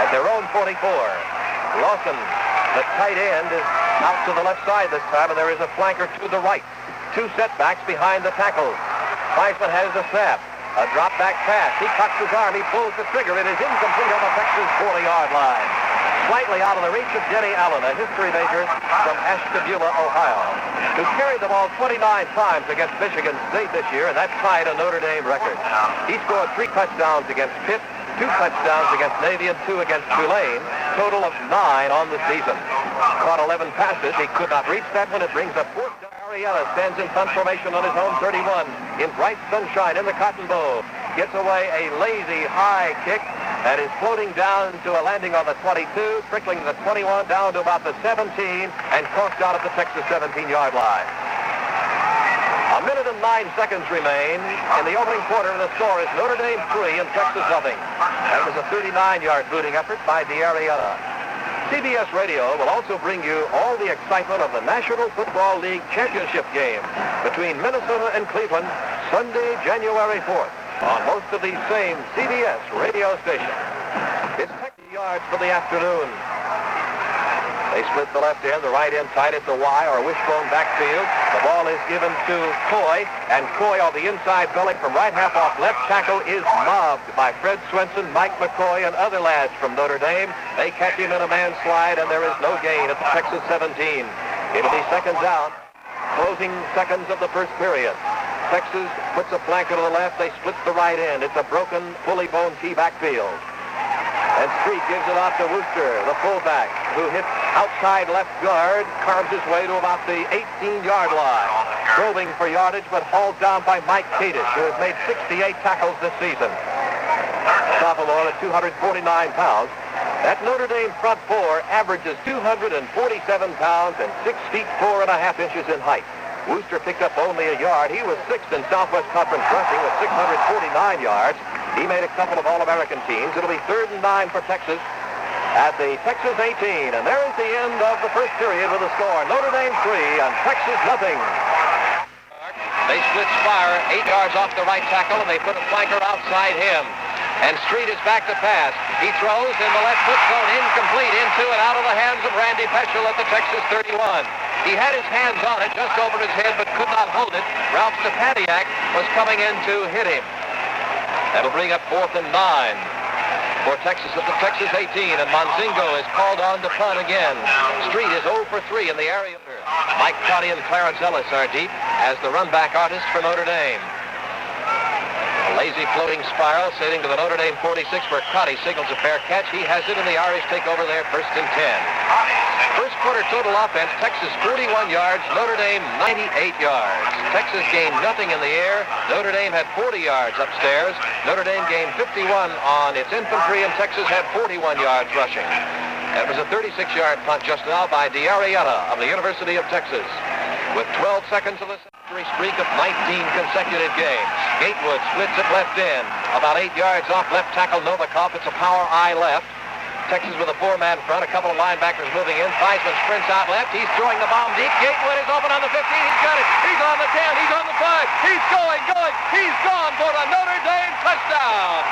at their own 44. Lawson, the tight end, is out to the left side this time, and there is a flanker to the right. 2 setbacks behind the tackles. Theismann has a snap. A drop-back pass. He cocks his arm. He pulls the trigger. It is incomplete on the Texas 40-yard line. Slightly out of the reach of Jenny Allen, a history major from Ashtabula, Ohio, who carried the ball 29 times against Michigan State this year, and that tied a Notre Dame record. He scored 3 touchdowns against Pitt, 2 touchdowns against Navy, and 2 against Tulane. Total of 9 on the season. Caught 11 passes. He could not reach that one. It brings up 4th down. Arietta stands in punt formation on his own 31 in bright sunshine in the Cotton Bowl. Gets away a lazy high kick that is floating down to a landing on the 22, trickling to the 21, down to about the 17, and crossed out at the Texas 17-yard line. 1 minute and 9 seconds remain in the opening quarter, and the score is Notre Dame 3 and Texas nothing. That was a 39-yard booting effort by Arietta. CBS Radio will also bring you all the excitement of the National Football League Championship game between Minnesota and Cleveland, Sunday, January 4th, on most of these same CBS radio stations. It's 60 yards for the afternoon. They split the left end, the right end tied at the Y or wishbone backfield. The ball is given to Coy, and Coy on the inside belly from right half off left tackle is mobbed by Fred Swenson, Mike McCoy, and other lads from Notre Dame. They catch him in a man slide, and there is no gain at the Texas 17. It'll be seconds out, closing seconds of the first period. Texas puts a flanker to the left. They split the right end. It's a broken, fully boned T backfield. And Street gives it off to Wooster, the fullback, who hits outside left guard, carves his way to about the 18-yard line. Probing for yardage, but hauled down by Mike Kadish, who has made 68 tackles this season. Sophomore at 249 pounds. That Notre Dame front 4 averages 247 pounds and 6 feet 4.5 inches in height. Wooster picked up only a yard. He was 6th in Southwest Conference rushing with 649 yards. He made a couple of All-American teams. It'll be 3rd and 9 for Texas at the Texas 18. And there is the end of the first period with a score. Notre Dame 3 and Texas nothing. They split Spire 8 yards off the right tackle, and they put a flanker outside him. And Street is back to pass. He throws in the left foot zone, incomplete, into and out of the hands of Randy Peschel at the Texas 31. He had his hands on it just over his head, but could not hold it. Ralph Stepaniak was coming in to hit him. That'll bring up 4th and 9 for Texas at the Texas 18, and Monzingo is called on to punt again. Street is 0 for 3 in the area. Mike Connie and Clarence Ellis are deep as the run-back artists for Notre Dame. A lazy floating spiral sailing to the Notre Dame 46 where Cotty signals a fair catch. He has it, and the Irish take over there 1st and 10. First quarter total offense, Texas 41 yards, Notre Dame 98 yards. Texas gained nothing in the air. Notre Dame had 40 yards upstairs. Notre Dame gained 51 on its infantry, and Texas had 41 yards rushing. That was a 36-yard punt just now by Arietta of the University of Texas. With 12 seconds of the century streak of 19 consecutive games. Gatewood splits at left end. About 8 yards off left tackle Novikov. It's a power I left. Texas with a 4-man front, a couple of linebackers moving in. Theismann sprints out left. He's throwing the bomb deep. Gatewood is open on the 15. He's got it. He's on the 10. He's on the 5. He's going. He's gone for the Notre Dame touchdown.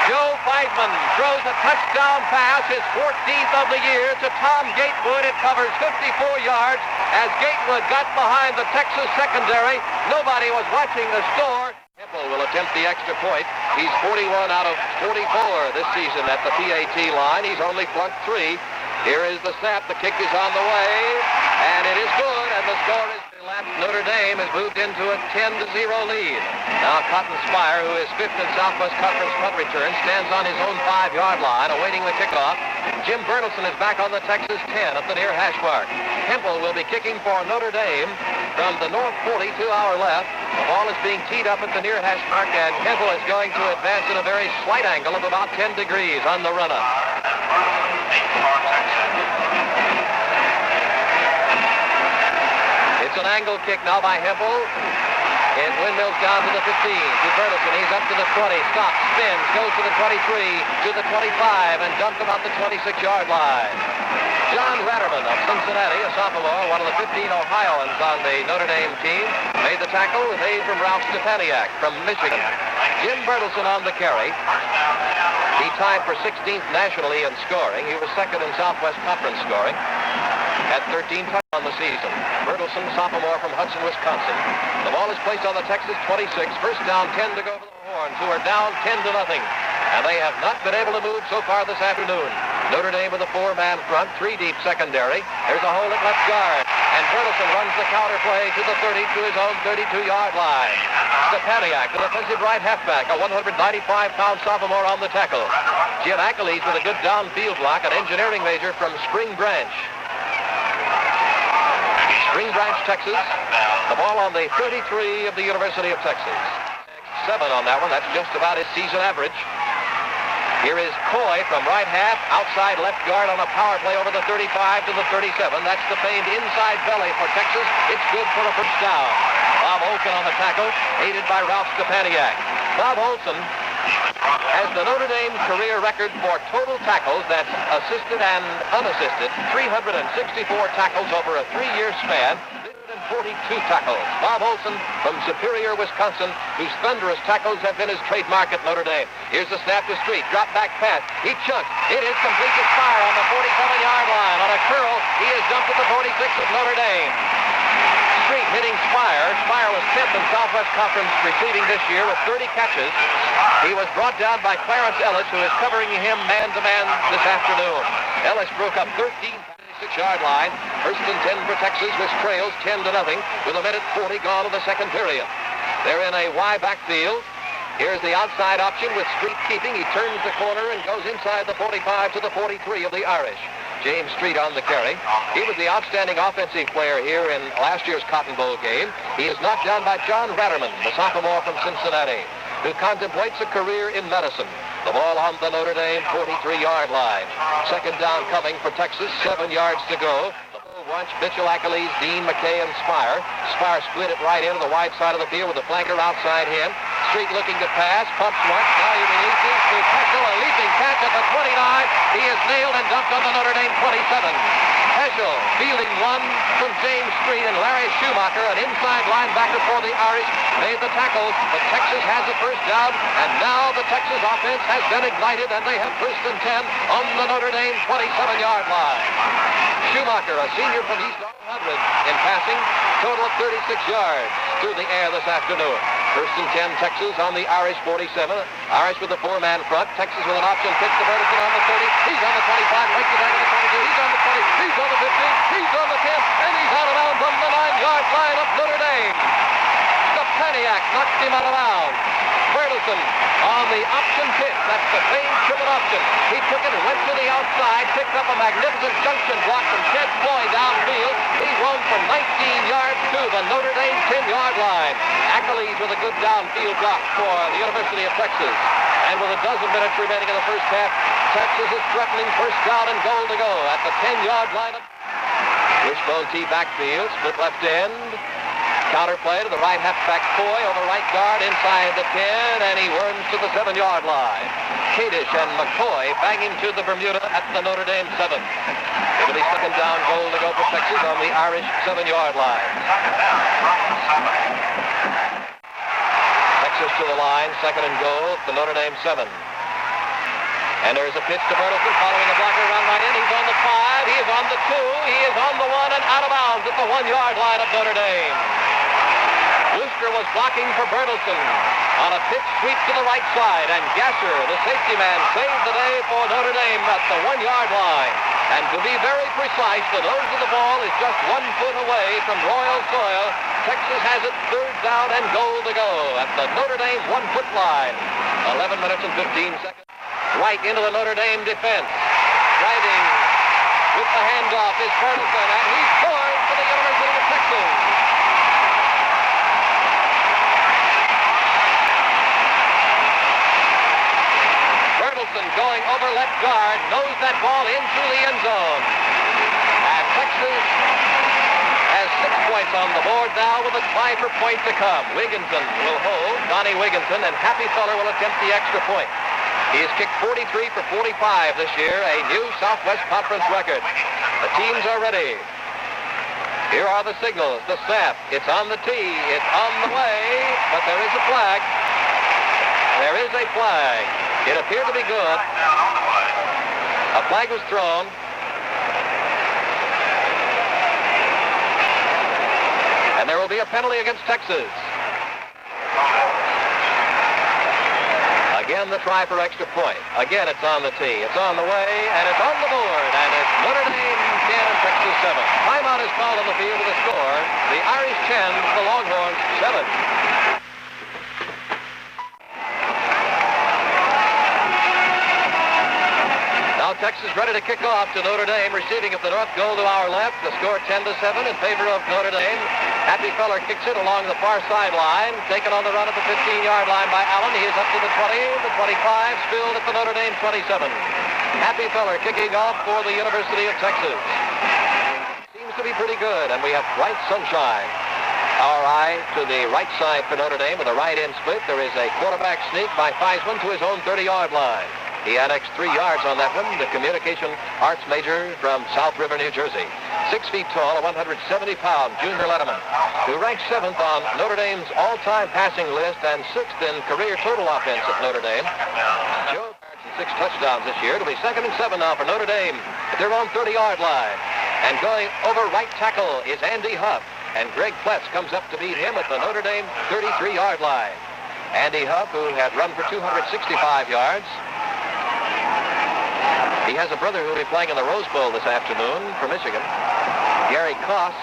Joe Theismann throws a touchdown pass, his 14th of the year, to Tom Gatewood. It covers 54 yards as Gatewood got behind the Texas secondary. Nobody was watching the score. Temple will attempt the extra point. He's 41 out of 44 this season at the PAT line. He's only flunked 3. Here is the snap. The kick is on the way, and it is good, and the score is elapsed. Notre Dame has moved into a 10-0 lead. Now Cotton Spire, who is 5th in Southwest Conference punt return, stands on his own 5-yard line awaiting the kickoff. Jim Bernelson is back on the Texas 10 at the near hash mark. Temple will be kicking for Notre Dame. from the north 40 to our left. The ball is being teed up at the near hash mark, and Hempel is going to advance at a very slight angle of about 10 degrees on the run-up. It's an angle kick now by Hempel. It windmills down to the 15, to Bertelsen. He's up to the 20, stops, spins, goes to the 23, to the 25, and dumps about the 26-yard line. John Ratterman of Cincinnati, a sophomore, one of the 15 Ohioans on the Notre Dame team, made the tackle with aid from Ralph Stepaniak from Michigan. Jim Bertelsen on the carry. He tied for 16th nationally in scoring. He was second in Southwest Conference scoring at 13 touchdowns on the season. Bertelsen, sophomore from Hudson, Wisconsin. The ball is placed on the Texas 26. First down, 10 to go for the Longhorns, who are down 10-0. And they have not been able to move so far this afternoon. Notre Dame with a 4-man front, 3 deep secondary. There's a hole at left guard. And Bertelsen runs the counter play to the 30, to his own 32-yard line. Stepaniak, the defensive right halfback, a 195-pound sophomore on the tackle. Jim Achilles with a good downfield block, an engineering major from Spring Branch. Spring Branch, Texas. The ball on the 33 of the University of Texas. 7 on that one. That's just about his season average. Here is Coy from right half, outside left guard on a power play over the 35 to the 37. That's the feigned inside belly for Texas. It's good for a first down. Bob Olson on the tackle, aided by Ralph Stepaniak. Bob Olson has the Notre Dame career record for total tackles, that's assisted and unassisted, 364 tackles over a 3-year span. 42 tackles. Bob Olson from Superior, Wisconsin, whose thunderous tackles have been his trademark at Notre Dame. Here's the snap to Street. Drop back pass. He chunks. It is complete to Spire on the 47-yard line. On a curl, he is dumped at the 46 of Notre Dame. Street hitting Spire. Spire was 10th in Southwest Conference receiving this year with 30 catches. He was brought down by Clarence Ellis, who is covering him man-to-man this afternoon. Ellis broke up 13 6-yard line. First and 10 for Texas, which trails 10-0 with a minute 40 gone in the second period. They're in a Y backfield. Here's the outside option with Street keeping. He turns the corner and goes inside the 45 to the 43 of the Irish. James Street on the carry. He was the outstanding offensive player here in last year's Cotton Bowl game. He is knocked down by John Ratterman, the sophomore from Cincinnati, who contemplates a career in medicine. The ball on the Notre Dame 43-yard line. Second down coming for Texas, 7 yards to go. Bunch, Mitchell, Achilles, Dean, McKay, and Spire. Spire split it right into the wide side of the field with a flanker outside him. Street looking to pass, pumps once, now he releases to Peschel, a leaping catch at the 29. He is nailed and dumped on the Notre Dame 27. Peschel fielding one from James Street, and Larry Schumacher, an inside linebacker for the Irish, made the tackle, but Texas has a first down, and now the Texas offense has been ignited, and they have first and 10 on the Notre Dame 27-yard line. Schumacher, a senior from East 100 in passing, total of 36 yards through the air this afternoon. First and 10, Texas on the Irish 47. Irish with a 4-man front. Texas with an option pitch to Bertelsen on the 30. He's on the 25, breaks it back to the 22. He's on the 20. He's on the 15. He's on the 10. And he's out of bounds on the 9-yard line of Notre Dame. Stepaniak knocks him out of bounds. Bertelsen on the option pitch. That's the famed triple option. He took it and went to the outside, picked up a magnificent junction block from Ted Floyd downfield. He roamed from 19 yards to the Notre Dame 10-yard line. Achilles with a good downfield block for the University of Texas. And with a dozen minutes remaining in the first half, Texas is threatening first down and goal to go at the 10-yard line. Wishbone T backfield, split left end. Counter play to the right halfback Coy over right guard inside the 10, and he worms to the 7-yard line. Kadish and McCoy bang him to the Bermuda at the Notre Dame 7. It'll be second down goal to go for Texas on the Irish 7-yard line. Texas to the line, second and goal, the Notre Dame 7. And there's a pitch to Bertelsen following a blocker run right in. He's on the 5, he is on the 2, he is on the 1 and out of bounds at the 1-yard line of Notre Dame. Wooster was blocking for Bertelsen on a pitch sweep to the right side, and Gasser, the safety man, saved the day for Notre Dame at the 1-yard line. And to be very precise, the nose of the ball is just 1 foot away from royal soil. Texas has it third down and goal to go at the Notre Dame 1-foot line. 11 minutes and 15 seconds. Right into the Notre Dame defense. Driving with the handoff is Bertelsen, and he scores for the University of Texas. going over left guard, knows that ball into the end zone. And Texas has 6 points on the board now with a try for point to come. Wigginton will hold, Donnie Wigginton, and Happy Feller will attempt the extra point. He's kicked 43 for 45 this year, a new Southwest Conference record. The teams are ready. Here are the signals, the snap. It's on the tee, it's on the way, but there is a flag. There is a flag. It appeared to be good. A flag was thrown. And there will be a penalty against Texas. Again, the try for extra point. Again, it's on the tee. It's on the way, and it's on the board. And it's Notre Dame 10 and Texas 7. Timeout is called on the field with a score. The Irish 10, the Longhorns 7. Now Texas ready to kick off to Notre Dame, receiving at the north goal to our left. The score 10-7 in favor of Notre Dame. Happy Feller kicks it along the far sideline, taken on the run at the 15-yard line by Allen. He is up to the 20, the 25, spilled at the Notre Dame 27. Happy Feller kicking off for the University of Texas. Seems to be pretty good, and we have bright sunshine. Our eye to the right side for Notre Dame with a right-end split. There is a quarterback sneak by Theismann to his own 30-yard line. He annexed 3 yards on that one, the communication arts major from South River, New Jersey. 6 feet tall, a 170-pound junior letterman, who ranks 7th on Notre Dame's all-time passing list and 6th in career total offense at Notre Dame. Joe 6 touchdowns this year. It'll be 2nd and 7 now for Notre Dame at their own 30-yard line. And going over right tackle is Andy Huff. And Greg Pletz comes up to meet him at the Notre Dame 33-yard line. Andy Huff, who had run for 265 yards. He has a brother who will be playing in the Rose Bowl this afternoon for Michigan. Gary Koss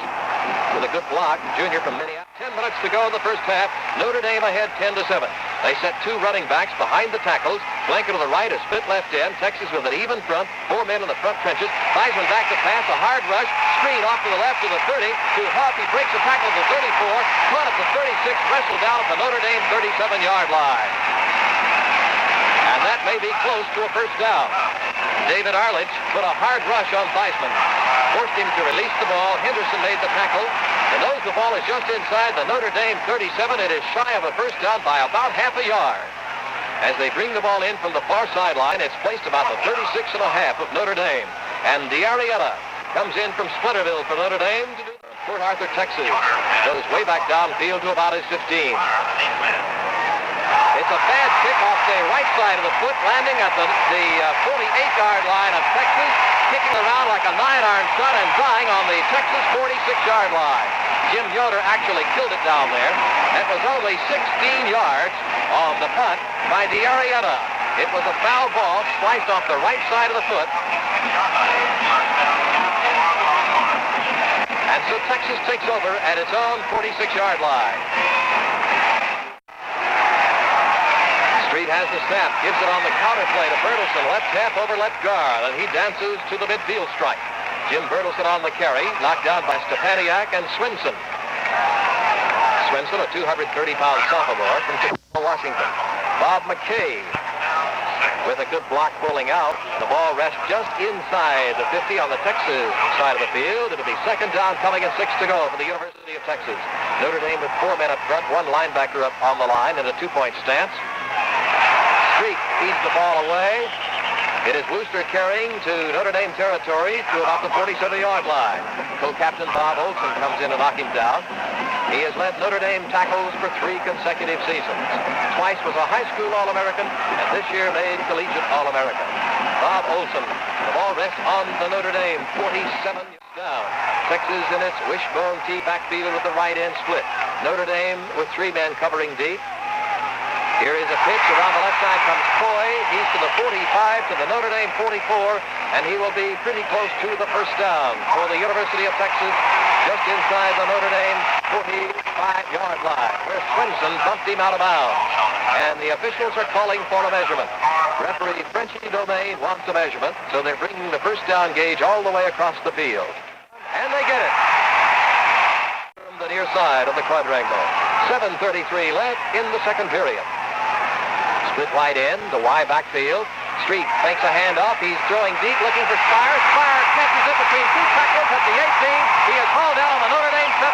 with a good block, junior from Minneapolis. 10 minutes to go in the first half. Notre Dame ahead 10-7. They set 2 running backs behind the tackles. Flanker to the right, a split left end. Texas with an even front. 4 men in the front trenches. Theismann back to pass, a hard rush. Screen off to the left to the 30. To Huff, he breaks the tackle at the 34. Caught at the 36, wrestled down at the Notre Dame 37-yard line. And that may be close to a first down. David Arledge put a hard rush on Theismann. Forced him to release the ball. Henderson made the tackle. The nose of the ball is just inside the Notre Dame 37. It is shy of a first down by about half a yard. As they bring the ball in from the far sideline, it's placed about the 36.5 of Notre Dame. And DiArietta comes in from Splinterville for Notre Dame to do Port Arthur, Texas. Goes way back downfield to about his 15. It's a bad kick off the right side of the foot, landing at the 48-yard line of Texas, kicking around like a 9-iron shot and dying on the Texas 46-yard line. Jim Yoder actually killed it down there. That was only 16 yards on the punt by DiArietta. It was a foul ball sliced off the right side of the foot. And so Texas takes over at its own 46-yard line. Street has the snap, gives it on the counter play to Bertelsen, left half over left guard, and he dances to the midfield stripe. Jim Bertelsen on the carry, knocked down by Stepaniak and Swinson. Swinson, a 230-pound sophomore from Washington. Bob McKay with a good block pulling out. The ball rests just inside the 50 on the Texas side of the field. It'll be 2nd down coming and 6 to go for the University of Texas. Notre Dame with 4 men up front, 1 linebacker up on the line in a 2-point stance. Street feeds the ball away. It is Wooster carrying to Notre Dame territory to about the 47-yard line. Co-captain Bob Olson comes in to knock him down. He has led Notre Dame tackles for 3 consecutive seasons. Twice was a high school All-American, and this year made collegiate All-American. Bob Olson, the ball rests on the Notre Dame 47 down. Texas in its wishbone tee backfield with the right end split. Notre Dame with 3 men covering deep. Here is a pitch. Around the left side comes Coy. He's to the 45, to the Notre Dame 44, and he will be pretty close to the first down for the University of Texas, just inside the Notre Dame 45-yard line, where Swinson bumped him out of bounds. And the officials are calling for a measurement. Referee Frenchy Domain wants a measurement, so they're bringing the first down gauge all the way across the field. And they get it. From the near side of the quadrangle. 7:33 left in the second period. Split right end, the Y backfield. Street fakes a handoff. He's throwing deep, looking for Spire. Spire catches it between two tacklers at the 18. He is hauled down on the Notre Dame 17.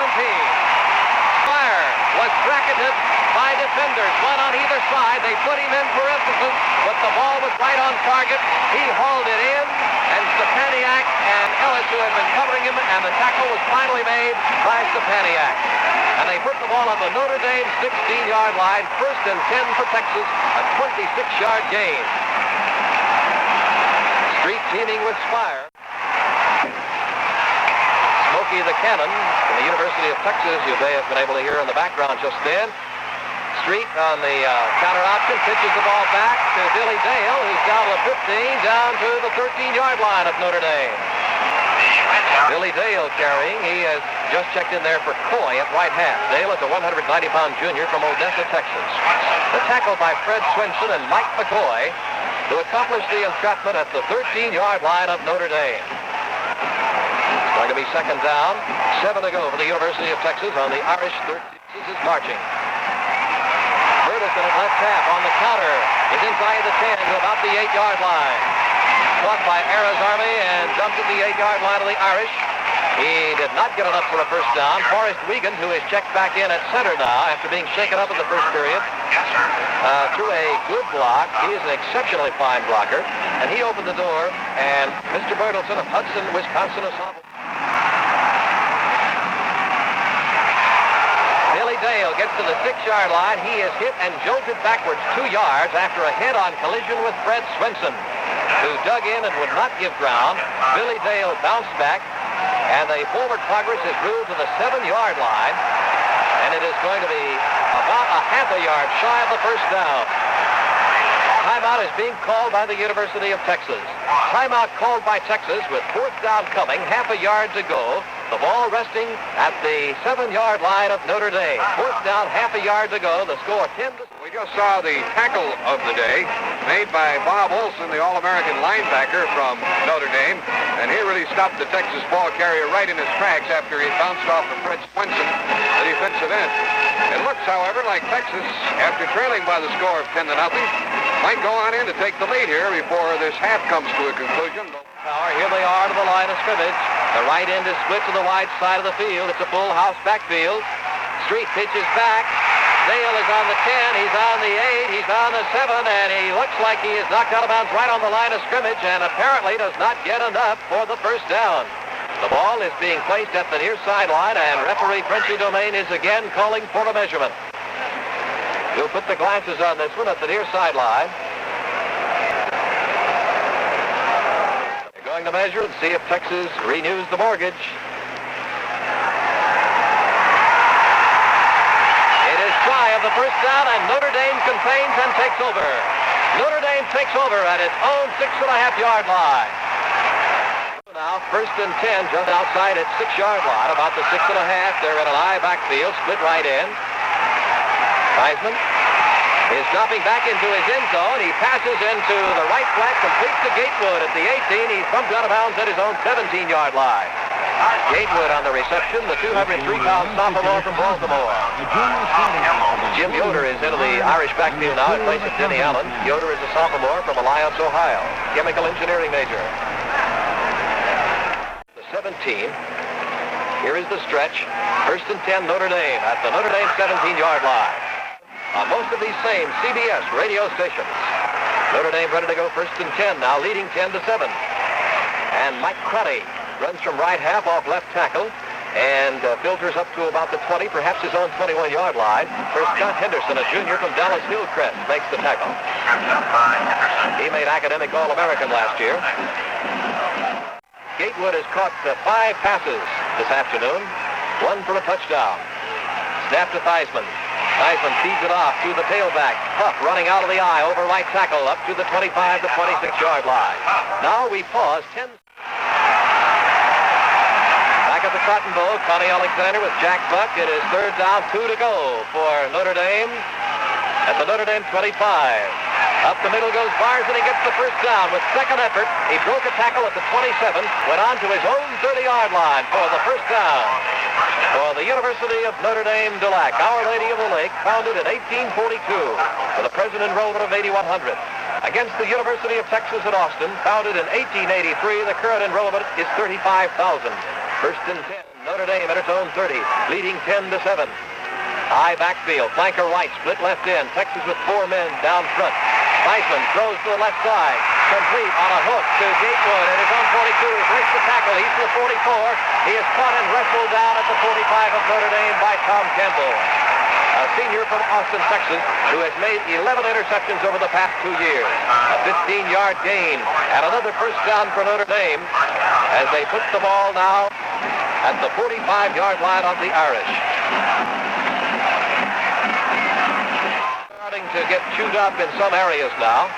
Spire was bracketed by defenders, one on either side. They put him in for emphasis, but the ball was right on target. He hauled it in, and Stepaniak and Ellis, who had been covering him, and the tackle was finally made by Stepaniak. And they put the ball on the Notre Dame 16-yard line, 1st and 10 for Texas, a 26-yard gain. Street teaming with Spire. Smokey the Cannon from the University of Texas, you may have been able to hear in the background just then. Street on the counter option, pitches the ball back to Billy Dale, who's down to the 15, down to the 13-yard line of Notre Dame. Billy Dale carrying. He has just checked in there for Coy at right half. Dale is a 190-pound junior from Odessa, Texas. The tackle by Fred Swinson and Mike McCoy to accomplish the entrapment at the 13-yard line of Notre Dame. It's going to be 2nd down. 7 to go for the University of Texas on the Irish 13. This is marching. Ferguson at left half on the counter is inside the 10 to about the 8-yard line. Caught by Ara's Army and dumped at the 8-yard line of the Irish. He did not get enough for a first down. Forrest Wiegand, who is checked back in at center now after being shaken up in the first period, threw a good block. He is an exceptionally fine blocker, and he opened the door, and Mr. Bertelson of Hudson, Wisconsin, assembled. Billy Dale gets to the 6-yard line. He is hit and jolted backwards 2 yards after a head-on collision with Fred Swinson, who dug in and would not give ground. Billy Dale bounced back, and the forward progress is ruled to the 7-yard line, and it is going to be about a half a yard shy of the first down. Timeout is being called by the University of Texas. Timeout called by Texas with 4th down coming, half a yard to go. The ball resting at the 7-yard line of Notre Dame. 4th down, half a yard to go. The score 10 to... We just saw the tackle of the day made by Bob Olson, the All-American linebacker from Notre Dame, and he really stopped the Texas ball carrier right in his tracks after he bounced off of Fred Swinson, the defensive end. It looks, however, like Texas, after trailing by the score of 10-0, might go on in to take the lead here before this half comes to a conclusion. Here they are to the line of scrimmage. The right end is split to the wide side of the field. It's a full house backfield. Street pitches back. Dale is on the 10, he's on the 8, he's on the 7, and he looks like he is knocked out of bounds right on the line of scrimmage, and apparently does not get enough for the first down. The ball is being placed at the near sideline, and referee Frenchy Domain is again calling for a measurement. He'll put the glasses on this one at the near sideline. They're going to measure and see if Texas renews the mortgage. Shy of the first down, and Notre Dame contains and takes over. Notre Dame takes over at its own 6.5-yard line. Now, 1st and 10, just outside its 6-yard line, about the 6.5. They're in an I backfield, split right in. Theismann is dropping back into his end zone. He passes into the right flat, completes to Gatewood at the 18. He's bumped out of bounds at his own 17-yard line. Gatewood on the reception, the 203-pound sophomore from Baltimore. Jim Yoder is into the Irish backfield now in place of Denny Allen. Yoder is a sophomore from Alliance, Ohio, chemical engineering major. The 17. Here is the stretch. 1st and 10, Notre Dame at the Notre Dame 17-yard line. On most of these same CBS radio stations. Notre Dame ready to go 1st and 10 now, leading 10-7. And Mike Crotty runs from right half off left tackle and filters up to about the 20, perhaps his own 21-yard line. First, Scott Henderson, a junior from Dallas Hillcrest, makes the tackle. He made academic All-American last year. Gatewood has caught 5 passes this afternoon, 1 for a touchdown. Snap to Theismann. Theismann feeds it off to the tailback. Huff running out of the eye over right tackle up to the 25 to 26-yard line. Now we pause 10. Back at the Cotton Bowl, Connie Alexander with Jack Buck. It is 3rd down, 2 to go for Notre Dame at the Notre Dame 25. Up the middle goes Bars, and he gets the first down with second effort. He broke a tackle at the 27, went on to his own 30-yard line for the first down. For the University of Notre Dame de Lac, Our Lady of the Lake, founded in 1842 with a present enrollment of 8,100. against the University of Texas at Austin. Founded in 1883, the current enrollment is 35,000. First and 10, Notre Dame at its own 30, leading 10-7. High backfield, flanker right, split left in. Texas with 4 men down front. Theismann throws to the left side. Complete on a hook to Gatewood at his own 42. He breaks the tackle. He's to the 44. He is caught and wrestled down at the 45 of Notre Dame by Tom Campbell, a senior from Austin, Texas, who has made 11 interceptions over the past 2 years. A 15-yard gain and another first down for Notre Dame as they put the ball now at the 45-yard line on the Irish. Starting to get chewed up in some areas now.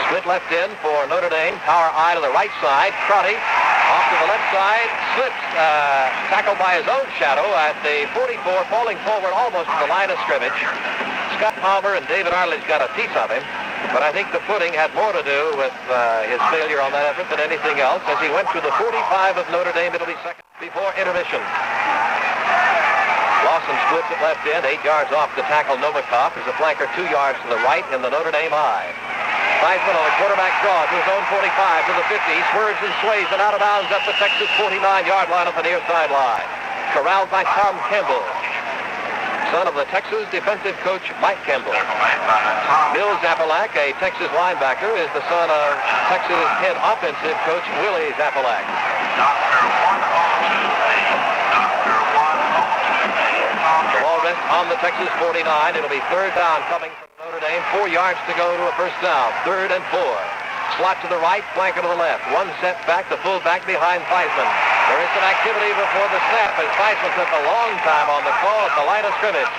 Split left in for Notre Dame. Power eye to the right side. Crotty off to the left side. Slips, tackled by his own shadow at the 44, falling forward almost to the line of scrimmage. Scott Palmer and David Arledge got a piece of him, but I think the footing had more to do with his failure on that effort than anything else. As he went to the 45 of Notre Dame, it'll be second before intermission. Lawson splits it left end, 8 yards off to tackle Novikov. There's a flanker 2 yards to the right in the Notre Dame eye. Theismann on the quarterback draw to his own 45 to the 50. He swerves and sways and out of bounds at the Texas 49-yard line at the near sideline. Corralled by Tom Campbell, son of the Texas defensive coach Mike Campbell. Bill Zapalak, a Texas linebacker, is the son of Texas head offensive coach Willie Zapalak. The ball rests on the Texas 49. It'll be third down coming from Notre Dame. 4 yards to go to a first down. 3rd and 4. Slot to the right, flanker to the left. One set back, the fullback behind Theismann. There is some activity before the snap as Theismann took a long time on the call at the line of scrimmage.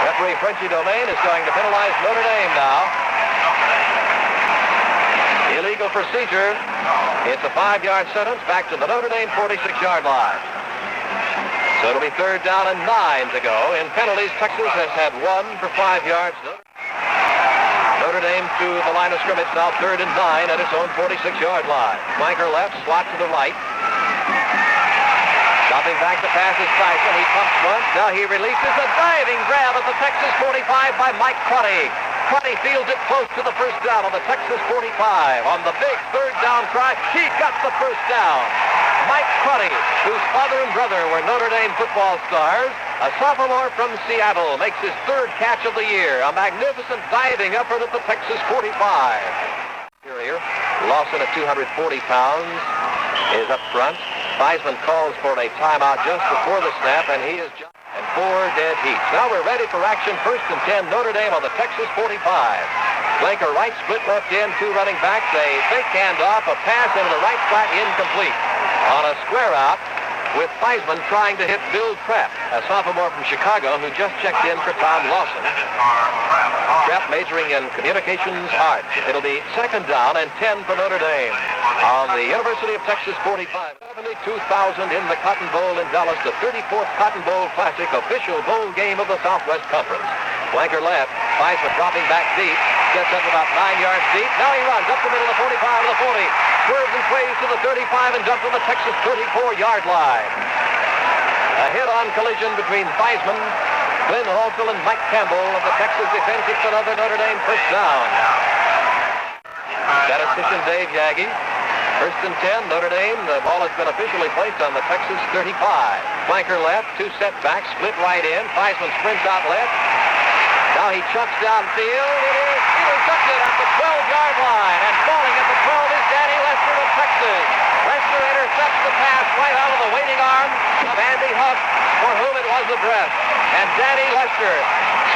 Referee Frenchie Domain is going to penalize Notre Dame now. Illegal procedure. It's a 5-yard sentence back to the Notre Dame 46-yard line. So it'll be third down and 9 to go. In penalties, Texas has had 1 for 5 yards. Notre Dame to the line of scrimmage now, 3rd and 9 at its own 46-yard line. Flanker left, slot to the right. Dropping back to pass is Theismann. He pumps once. Now he releases a diving grab at the Texas 45 by Mike Crotty. Crotty fields it close to the first down on the Texas 45. On the big third down try, he got the first down. Mike Crotty, whose father and brother were Notre Dame football stars, a sophomore from Seattle, makes his 3rd catch of the year. A magnificent diving effort at the Texas 45. Lawson at 240 pounds is up front. Theismann calls for a timeout just before the snap, and he is and 4 dead heats. Now we're ready for action. 1st and 10, Notre Dame on the Texas 45. Flanker right, split left end, 2 running backs. A fake handoff, a pass into the right flat, incomplete. On a square out with Theismann trying to hit Bill Trapp, a sophomore from Chicago who just checked in for Tom Lawson. Trapp majoring in communications arts. It'll be 2nd down and 10 for Notre Dame on the University of Texas 45. 72,000 in the Cotton Bowl in Dallas, the 34th Cotton Bowl Classic, official bowl game of the Southwest Conference. Flanker left, Theismann dropping back deep, gets up about 9 yards deep. Now he runs up the middle of the 45 to the 40. Swerves and sways to the 35 and jumps to the Texas 34-yard line. A head-on collision between Theismann, Glenn Halsell, and Mike Campbell of the Texas defense. It's another Notre Dame first down. Statistician Dave Yaggy. 1st and 10, Notre Dame. The ball has been officially placed on the Texas 35. Flanker left, 2 setbacks, split right in. Theismann sprints out left. Now he chucks downfield. It is intercepted at the 12-yard line. And falling at the 12 is Danny Lester of Texas. Lester intercepts the pass right out of the waiting arms of Andy Huff, for whom it was addressed. And Danny Lester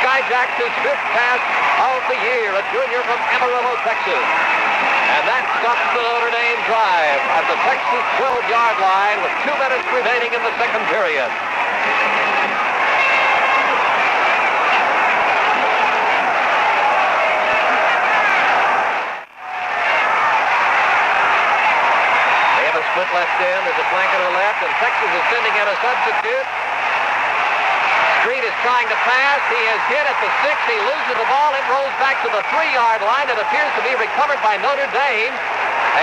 skyjacks his 5th pass of the year, a junior from Amarillo, Texas. And that stops the Notre Dame drive at the Texas 12-yard line with 2 minutes remaining in the 2nd period. Split left end, there's a flanker to the left, and Texas is sending in a substitute. Street is trying to pass. He is hit at the 6. He loses the ball. It rolls back to the 3-yard line. It appears to be recovered by Notre Dame.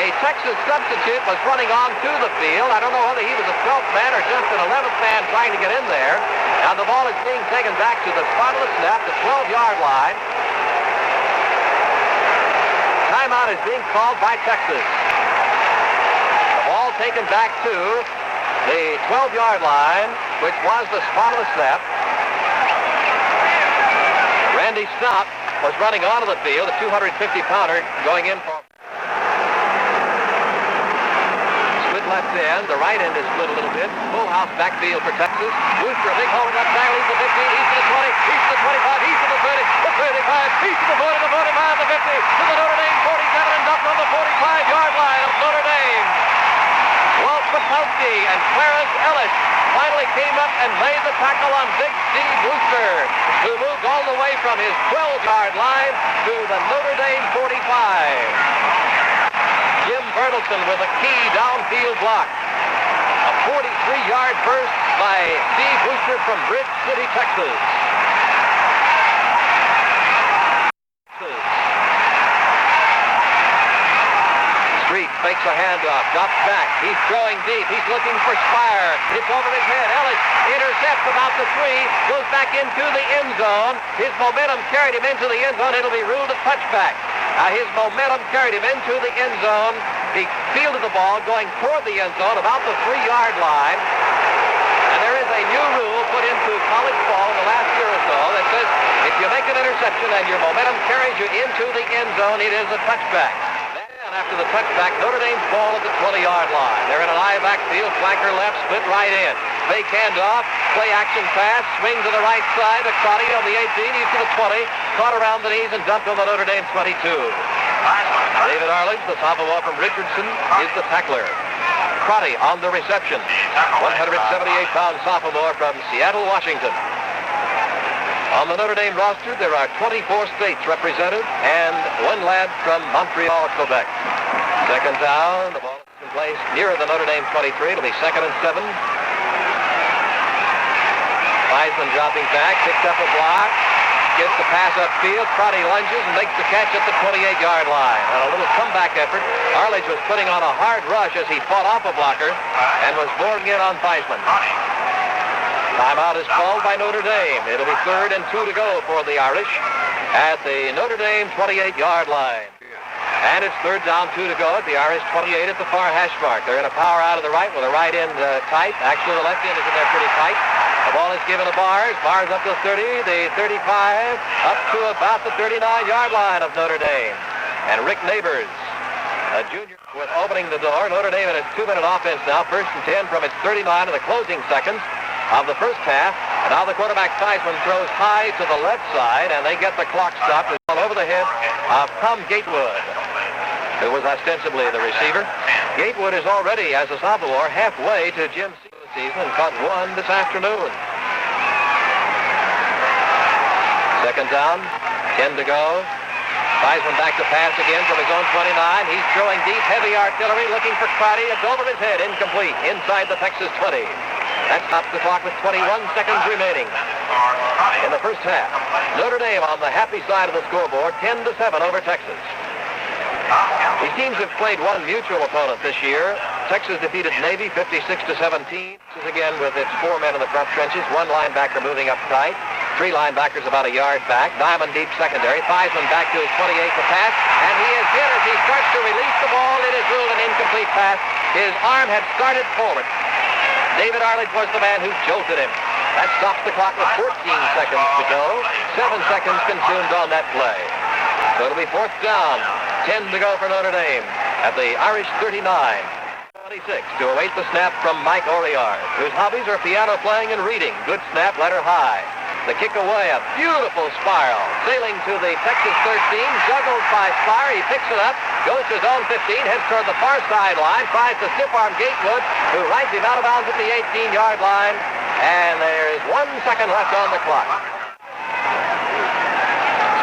A Texas substitute was running on to the field. I don't know whether he was a 12th man or just an 11th man trying to get in there. Now the ball is being taken back to the spot of the snap, the 12-yard line. timeout is being called by Texas. The ball taken back to the 12-yard line, which was the spot of the snap. Randy Snopp was running onto the field, a 250-pounder going in for... Split left end. The right end is split a little bit. Full house backfield for Texas. Wooster, a big hole in that tackle. He's the 15. He's to the 20. He's to the 25. He's to the 30. The 35. He's to the 40. The 45. The 50. To the Notre Dame 47 and dumped on the 45-yard line of Notre Dame. Walt Patowski and Clarence Ellis finally came up and laid the tackle on Big Steve Wooster, who moved all the way from his 12-yard line to the Notre Dame 45. Jim Bertelson with a key downfield block. A 43-yard burst by Steve Wooster from Bridge City, Texas. Street fakes a handoff, drops back. He's throwing deep. He's looking for Spire. It's over his head. Ellis intercepts about the 3, goes back into the end zone. His momentum carried him into the end zone. It'll be ruled a touchback. His momentum carried him into the end zone. He fielded the ball going toward the end zone about the 3-yard line. And there is a new rule put into college ball in the last year or so that says if you make an interception and your momentum carries you into the end zone, it is a touchback. Then after the touchback, Notre Dame's ball at the 20-yard line. They're in an I backfield, flanker left, split right in. Fake handoff, play action pass, swing to the right side to Crotty on the 18, he's to the 20, caught around the knees and dumped on the Notre Dame 22. David Arledge, the sophomore from Richardson, is the tackler. Crotty on the reception, 178-pound sophomore from Seattle, Washington. On the Notre Dame roster, there are 24 states represented and one lad from Montreal, Quebec. Second down, the ball is placed near the Notre Dame 23. It'll be 2nd and 7. Wiseman dropping back, picks up a block, gets the pass upfield. Crotty lunges and makes the catch at the 28-yard line. On a little comeback effort, Arledge was putting on a hard rush as he fought off a blocker and was boarding in on Wiseman. Timeout is called by Notre Dame. It'll be 3rd and 2 to go for the Irish at the Notre Dame 28-yard line. And it's 3rd down, 2 to go at the Irish 28 at the far hash mark. They're in a power out of the right with the right end tight. Actually, the left end is in there pretty tight. The ball is given to Bars. Bars up to 30, the 35, up to about the 39-yard line of Notre Dame. And Rick Neighbors, a junior, with opening the door. Notre Dame in its 2-minute offense now, 1st and 10 from its 39 in the closing seconds of the first half. And now the quarterback, Theismann, throws high to the left side, and they get the clock stopped. It's all over the head of Tom Gatewood, who was ostensibly the receiver. Gatewood is already, as a sophomore, halfway to Jim season and caught 1 this afternoon. 2nd down, 10 to go. Theismann back to pass again from his own 29. He's throwing deep, heavy artillery, looking for Crotty. It's over his head, incomplete, inside the Texas 20. That stops the clock with 21 seconds remaining in the first half. Notre Dame on the happy side of the scoreboard, 10 to 7 over Texas. These teams have played one mutual opponent this year. Texas defeated Navy 56 to 17. This is again with its 4 men in the front trenches, 1 linebacker moving up tight, 3 linebackers about a yard back, Diamond deep secondary. Theismann back to his 28 to pass, and he is hit as he starts to release the ball. It is ruled an incomplete pass. His arm had started forward. David Arledge was the man who jolted him. That stops the clock with 14 seconds to go. 7 seconds consumed on that play. So it'll be 4th down. 10 to go for Notre Dame at the Irish 39. 26 to await the snap from Mike Oriard, whose hobbies are piano playing and reading. Good snap, letter high. The kick away, a beautiful spiral. Sailing to the Texas 13, juggled by Spire. He picks it up, goes to his own 15, heads toward the far sideline, tries to stiff arm Gatewood, who rides him out of bounds at the 18-yard line. And there's 1 second left on the clock.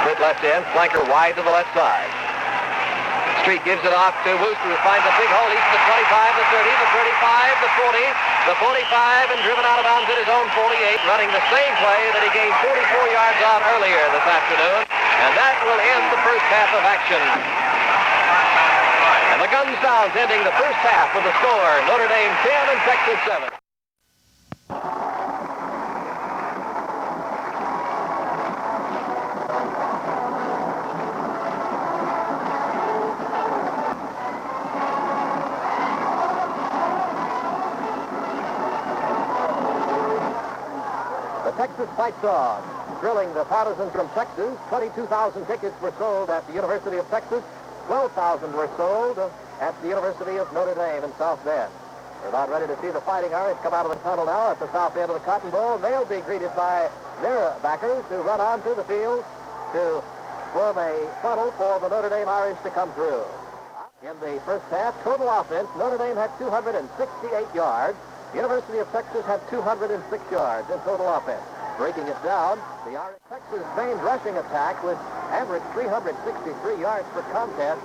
Split left end, flanker wide to the left side. Street gives it off to Wooster, who finds a big hole. He's to the 25, the 30, the 35, the 40, the 45, and driven out of bounds at his own 48, running the same play that he gained 44 yards on earlier this afternoon. And that will end the first half of action. And the gun sounds ending the first half with the score, Notre Dame 10 and Texas 7. Texas fights on. Thrilling the partisans from Texas. 22,000 tickets were sold at the University of Texas. 12,000 were sold at the University of Notre Dame in South Bend. We're about ready to see the Fighting Irish come out of the tunnel now at the south end of the Cotton Bowl. They'll be greeted by their backers who run onto the field to form a funnel for the Notre Dame Irish to come through. In the first half, total offense, Notre Dame had 268 yards. The University of Texas had 206 yards in total offense. Breaking it down, the Irish Texas main rushing attack, which averaged 363 yards per contest,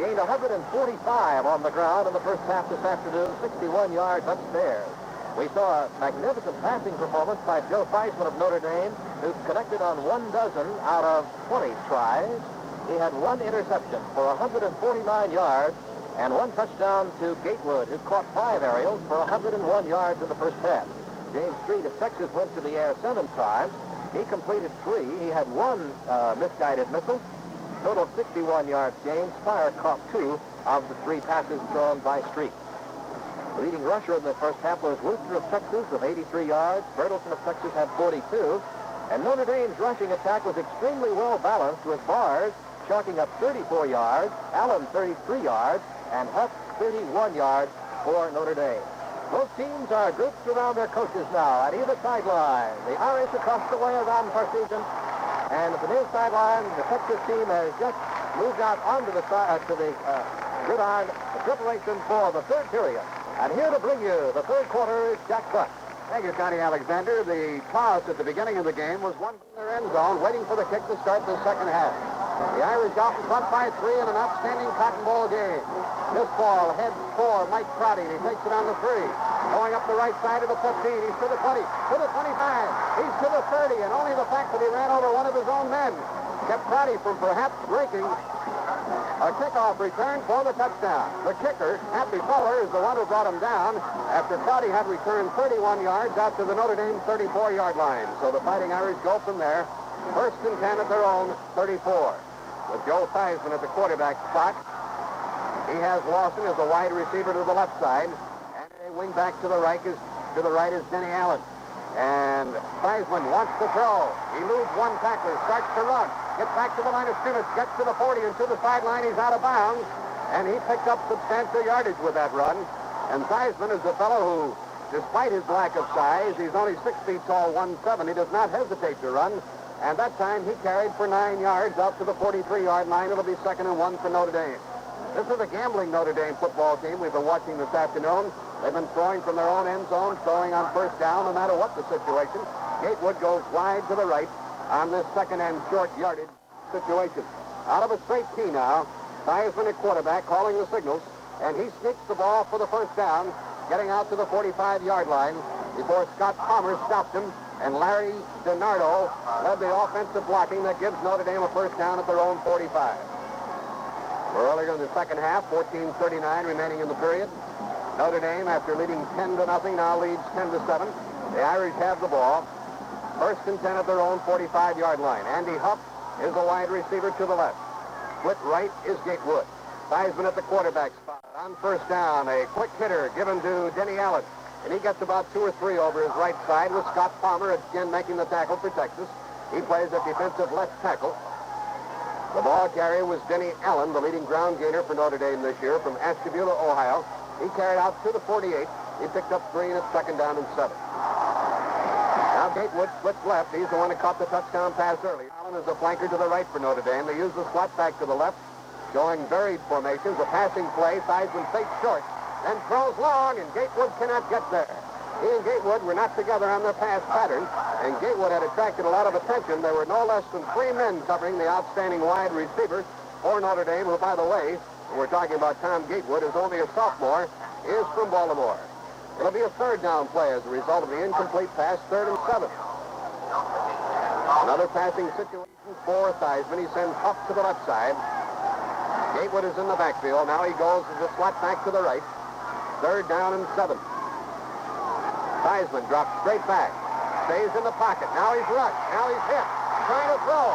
gained 145 on the ground in the first half this afternoon, 61 yards upstairs. We saw a magnificent passing performance by Joe Theismann of Notre Dame, who connected on 12 out of 20 tries. He had one interception for 149 yards and one touchdown to Gatewood, who caught 5 aerials for 101 yards in the first half. James Street of Texas went to the air 7 times. He completed 3. He had one misguided missile. Total of 61 yards. James Spire caught 2 of the 3 passes thrown by Street. The leading rusher in the first half was Wooster of Texas with 83 yards. Bertelson of Texas had 42. And Notre Dame's rushing attack was extremely well balanced, with Bars chalking up 34 yards, Allen 33 yards, and Huff 31 yards for Notre Dame. Both teams are grouped around their coaches now at either sideline. The Irish across the way is Ara Parseghian, and at the near sideline, the Texas team has just moved out onto the gridiron, the preparation for the third period. And here to bring you the third quarter is Jack Buck. Thank you, Connie Alexander. The toss at the beginning of the game was one in their end zone, waiting for the kick to start the second half. The Irish off in front by 3 in an outstanding Cotton Bowl game. This ball heads for Mike Crotty, and he takes it on the 3. Going up the right side of the 15. He's to the 20, to the 25. He's to the 30, and only the fact that he ran over one of his own men kept Crotty from perhaps breaking a kickoff return for the touchdown. The kicker, Happy Fuller, is the one who brought him down after Crotty had returned 31 yards out to the Notre Dame 34-yard line. So the Fighting Irish go from there. 1st and 10 at their own 34. With Joe Theismann at the quarterback spot. He has Lawson as a wide receiver to the left side. And a wing back to the right is Denny Allen. And Theismann wants to throw. He moves one tackler, starts to run. Gets back to the line of scrimmage, gets to the 40 and to the sideline. He's out of bounds. And he picked up substantial yardage with that run. And Theismann is the fellow who, despite his lack of size, he's only 6 feet tall, 170, does not hesitate to run. And that time he carried for 9 yards out to the 43-yard line. It'll be 2nd and 1 for Notre Dame. This is a gambling Notre Dame football team we've been watching this afternoon. They've been throwing from their own end zone, throwing on first down, no matter what the situation. Gatewood goes wide to the right on this 2nd and short yardage situation. Out of a straight tee now, Theismann at quarterback calling the signals, and he sneaks the ball for the first down, getting out to the 45-yard line before Scott Palmer stopped him, and Larry DiNardo led the offensive blocking that gives Notre Dame a first down at their own 45. We're earlier in the second half, 14:39 remaining in the period. Notre Dame, after leading 10-0, now leads 10-7. The Irish have the ball. 1st and 10 at their own 45-yard line. Andy Huff is a wide receiver to the left. Split right is Gatewood. Theismann at the quarterback spot. On first down, a quick hitter given to Denny Allen. And he gets about 2 or 3 over his right side with Scott Palmer again making the tackle for Texas. He plays at defensive left tackle. The ball carrier was Denny Allen, the leading ground gainer for Notre Dame this year from Ashtabula, Ohio. He carried out to the 48. He picked up 3 and it's 2nd down and 7. Now Gatewood splits left. He's the one who caught the touchdown pass early. Allen is a flanker to the right for Notre Dame. They use the slot back to the left, showing varied formations. A passing play. Theismann fakes short, then throws long, and Gatewood cannot get there. He and Gatewood were not together on their pass pattern, and Gatewood had attracted a lot of attention. There were no less than 3 men covering the outstanding wide receiver for Notre Dame, who, by the way, we're talking about Tom Gatewood, is only a sophomore, is from Baltimore. It'll be a 3rd down play as a result of the incomplete pass, 3rd and 7. Another passing situation for Theismann. He sends Huff to the left side. Gatewood is in the backfield. Now he goes as a slot back to the right. 3rd down and 7. Theismann drops straight back. Stays in the pocket. Now he's rushed. Now he's hit. Trying to throw.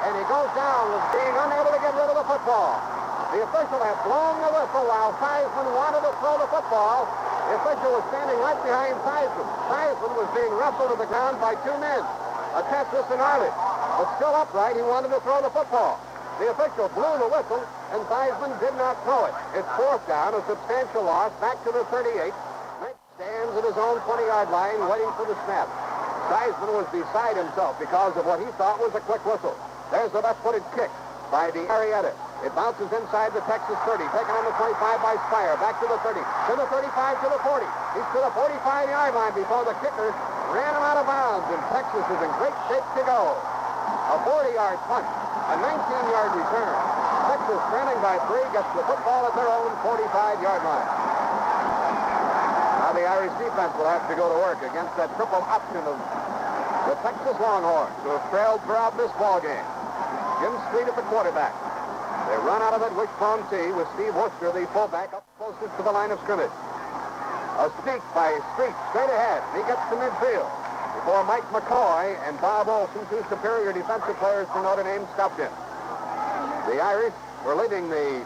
And he goes down with being unable to get rid of the football. The official had blown the whistle while Theismann wanted to throw the football. The official was standing right behind Theismann. Theismann was being wrestled to the ground by two men, Tessus and Arlitt. But still upright, he wanted to throw the football. The official blew the whistle, and Theismann did not throw it. It's fourth down, a substantial loss, back to the 38. Knight stands at his own 20-yard line, waiting for the snap. Theismann was beside himself because of what he thought was a quick whistle. There's the left-footed kick by Arietta. It bounces inside the Texas 30, taken on the 25 by Spire, back to the 30, to the 35, to the 40. He's to the 45-yard line before the kicker ran him out of bounds, and Texas is in great shape to go. A 40-yard punt, a 19-yard return. Texas, trailing by 3, gets the football at their own 45-yard line. Now the Irish defense will have to go to work against that triple option of the Texas Longhorns, who have trailed throughout this ball game. Jim Street at the quarterback. They run out of that wishbone tee with Steve Worcester, the fullback, up closest to the line of scrimmage. A sneak by Street straight ahead. He gets to midfield before Mike McCoy and Bob Olson, two superior defensive players for Notre Dame, stopped him. The Irish were leading the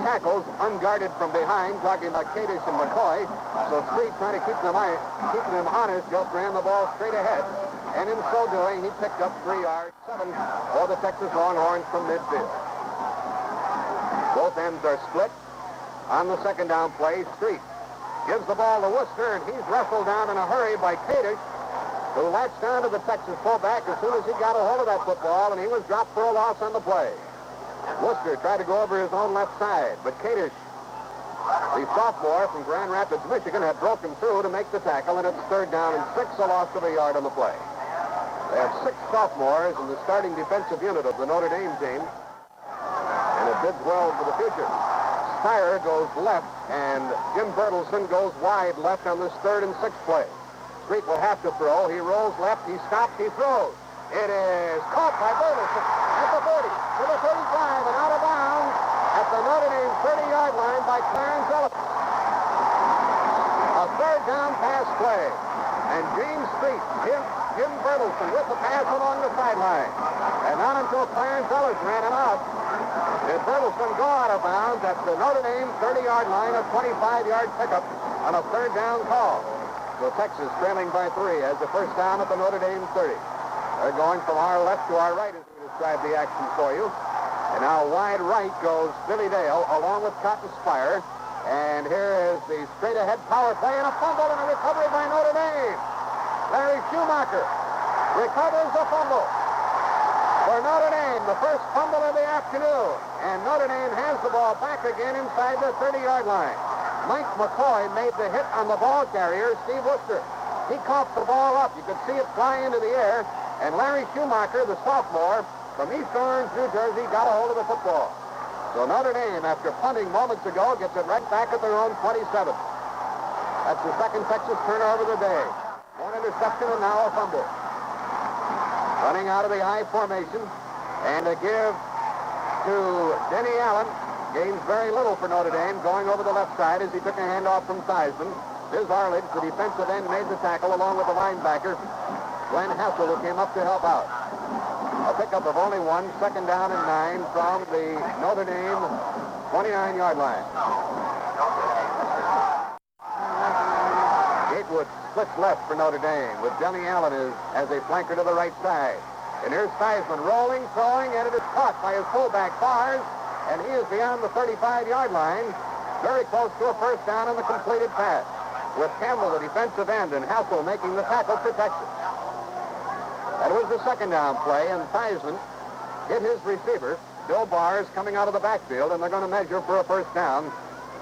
tackles unguarded from behind, talking about Kadish and McCoy. So Street, trying to keep them honest, just ran the ball straight ahead. And in so doing, he picked up 3 yards, 7 for the Texas Longhorns from midfield. Both ends are split. On the second down play, Street gives the ball to Worcester, and he's wrestled down in a hurry by Kadish, who latched on to the Texas fullback as soon as he got a hold of that football, and he was dropped for a loss on the play. Worcester tried to go over his own left side, but Kadish, the sophomore from Grand Rapids, Michigan, had broken through to make the tackle, and it's third down and 6, a loss of a yard on the play. They have 6 sophomores in the starting defensive unit of the Notre Dame team, and it bids well for the future. Spire goes left, and Jim Bertelson goes wide left on this 3rd and 6th play. Street will have to throw. He rolls left, he stops, he throws. It is caught by Bertelson at the 40, to the 35, and out of bounds at the Notre Dame 30-yard line by Clarence Ellis. A third down pass play, and James Street, Jim Bertelson with the pass along the sideline. And not until Clarence Ellis ran him out did Bertelson go out of bounds at the Notre Dame 30-yard line, a 25-yard pickup on a third down call. So Texas trailing by 3 as the first down at the Notre Dame 30. They're going from our left to our right as we describe the action for you. And now wide right goes Billy Dale along with Cotton Spire. And here is the straight-ahead power play and a fumble and a recovery by Notre Dame. Larry Schumacher recovers the fumble for Notre Dame, the first fumble of the afternoon. And Notre Dame has the ball back again inside the 30-yard line. Mike McCoy made the hit on the ball carrier, Steve Worcester. He caught the ball up. You could see it fly into the air. And Larry Schumacher, the sophomore from East Orange, New Jersey, got a hold of the football. So Notre Dame, after punting moments ago, gets it right back at their own 27. That's the second Texas turnover of the day. One interception and now a fumble. Running out of the I formation, and a give to Denny Allen. Gains very little for Notre Dame, going over the left side as he took a handoff from Theismann. Here's Arledge, the defensive end, made the tackle along with the linebacker, Glenn Hassel, who came up to help out. A pickup of only 1, second down and 9 from the Notre Dame 29-yard line. Gatewood splits left for Notre Dame with Denny Allen as a flanker to the right side. And here's Theismann rolling, throwing, and it is caught by his fullback Bars, and he is beyond the 35-yard line, very close to a first down on the completed pass, with Campbell, the defensive end, and Hassel making the tackle for Texas. That was the second down play, and Theismann hit his receiver, Bill Bars, coming out of the backfield, and they're going to measure for a first down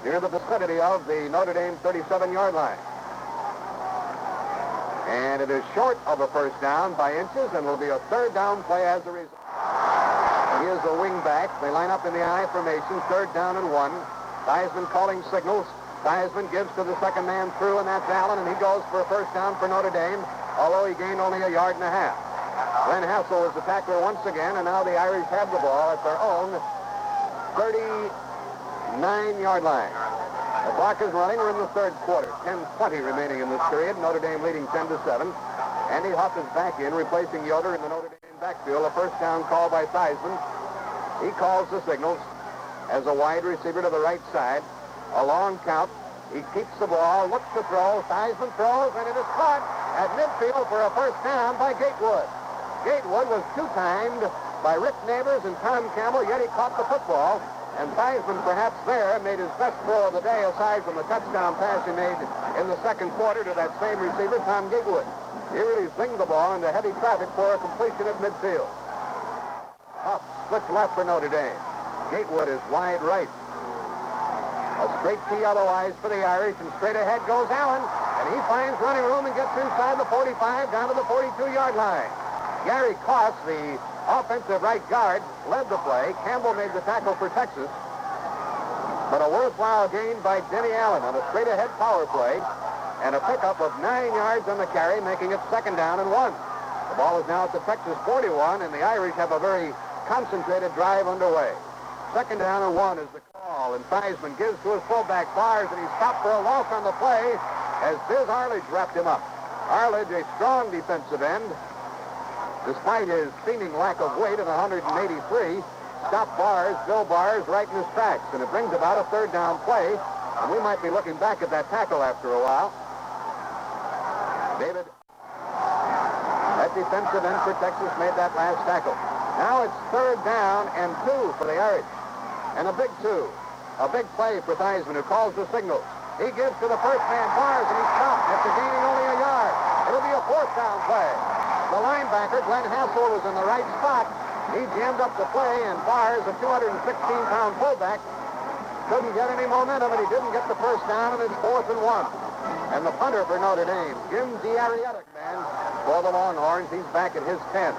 near the vicinity of the Notre Dame 37-yard line. And it is short of a first down by inches, and will be a third down play as a result. He is a wing back. They line up in the I formation, third down and 1. Theismann calling signals. Theismann gives to the second man through, and that's Allen, and he goes for a first down for Notre Dame, although he gained only a yard and a half. Glenn Hassel was the tackler once again, and now the Irish have the ball at their own 39-yard line. The clock is running. We're in the third quarter. 10:20 remaining in this period. Notre Dame leading 10-7. Andy Huff is back in, replacing Yoder in the Notre Dame backfield. A first down call by Theismann. He calls the signals as a wide receiver to the right side. A long count He keeps the ball, looks to throw, Theismann throws, and it is caught at midfield for a first down by Gatewood. Gatewood was two-timed by Rick Neighbors and Tom Campbell, yet he caught the football. And Theismann, perhaps there, made his best throw of the day, aside from the touchdown pass he made in the second quarter to that same receiver, Tom Gatewood. He really zinged the ball into heavy traffic for a completion at midfield. Huff splits left for Notre Dame. Gatewood is wide right. A straight tee otherwise for the Irish, and straight ahead goes Allen, and he finds running room and gets inside the 45 down to the 42-yard line. Gary Koss, the offensive right guard, led the play. Campbell made the tackle for Texas. But a worthwhile gain by Denny Allen on a straight-ahead power play and a pickup of 9 yards on the carry, making it second down and 1. The ball is now at the Texas 41, and the Irish have a very concentrated drive underway. Second down and 1 is the call, and Theismann gives to his fullback Bars, and he's stopped for a loss on the play as Biz Arledge wrapped him up. Arledge, a strong defensive end, despite his seeming lack of weight at 183, stopped Bill Bars, right in his tracks, and it brings about a third down play, and we might be looking back at that tackle after a while. David, that defensive end for Texas, made that last tackle. Now it's third down and 2 for the Irish, and a big 2. A big play for Theismann, who calls the signal. He gives to the first man, Bars, and he's stopped after gaining only a yard. It'll be a fourth down play. The linebacker, Glenn Hassel, was in the right spot. He jammed up the play, and Bars, a 216-pound fullback, couldn't get any momentum, and he didn't get the first down, and it's 4th and 1. And the punter for Notre Dame, Jim DeArietta, man, for the Longhorns. He's back at his 10.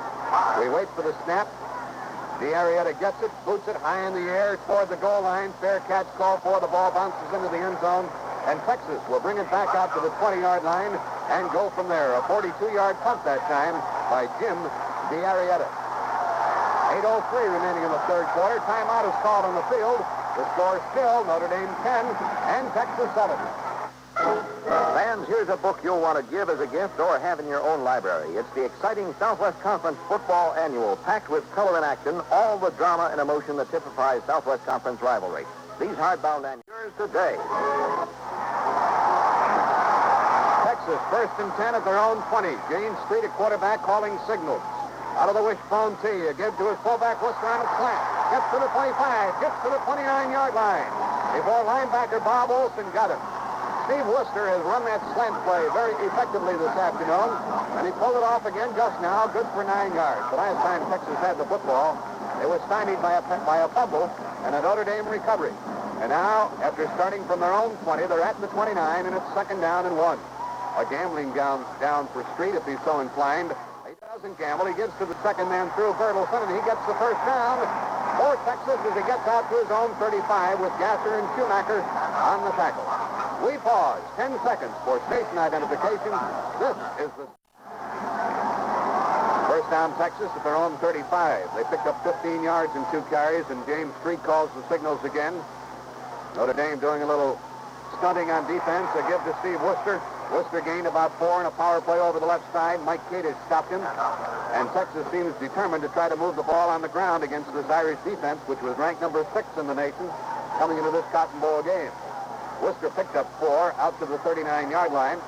We wait for the snap. DeArietta gets it, boots it high in the air toward the goal line. Fair catch call for. The ball bounces into the end zone, and Texas will bring it back out to the 20-yard line and go from there. A 42-yard punt that time by Jim DeArietta. 8:03 remaining in the third quarter. Timeout is called on the field. The score still Notre Dame 10 and Texas 7. Fans, here's a book you'll want to give as a gift or have in your own library. It's the exciting Southwest Conference Football Annual, packed with color and action, all the drama and emotion that typifies Southwest Conference rivalry. These hardbound annuals today. Texas first and 10 at their own 20. James Street, a quarterback, calling signals. Out of the wishbone tee, a give to his fullback, Worcester on a slant. Gets to the 25, gets to the 29-yard line. Before linebacker Bob Olson got him. Steve Worcester has run that slant play very effectively this afternoon, and he pulled it off again just now, good for 9 yards. The last time Texas had the football, it was stymied by a fumble and a Notre Dame recovery. And now, after starting from their own 20, they're at the 29, and it's second down and 1. A gambling down for Street if he's so inclined. He doesn't gamble. He gives to the second man through, Bertelson, and he gets the first down for Texas as he gets out to his own 35 with Gasser and Schumacher on the tackle. We pause 10 seconds for station identification. This is the first down Texas at their own 35. They picked up 15 yards in 2 carries, and James Street calls the signals again. Notre Dame doing a little stunting on defense. A give to Steve Worcester. Worcester gained about 4 in a power play over the left side. Mike Cadish stopped him. And Texas seems determined to try to move the ball on the ground against this Irish defense, which was ranked number 6 in the nation coming into this Cotton Bowl game. Worcester picked up 4 out to the 39-yard line.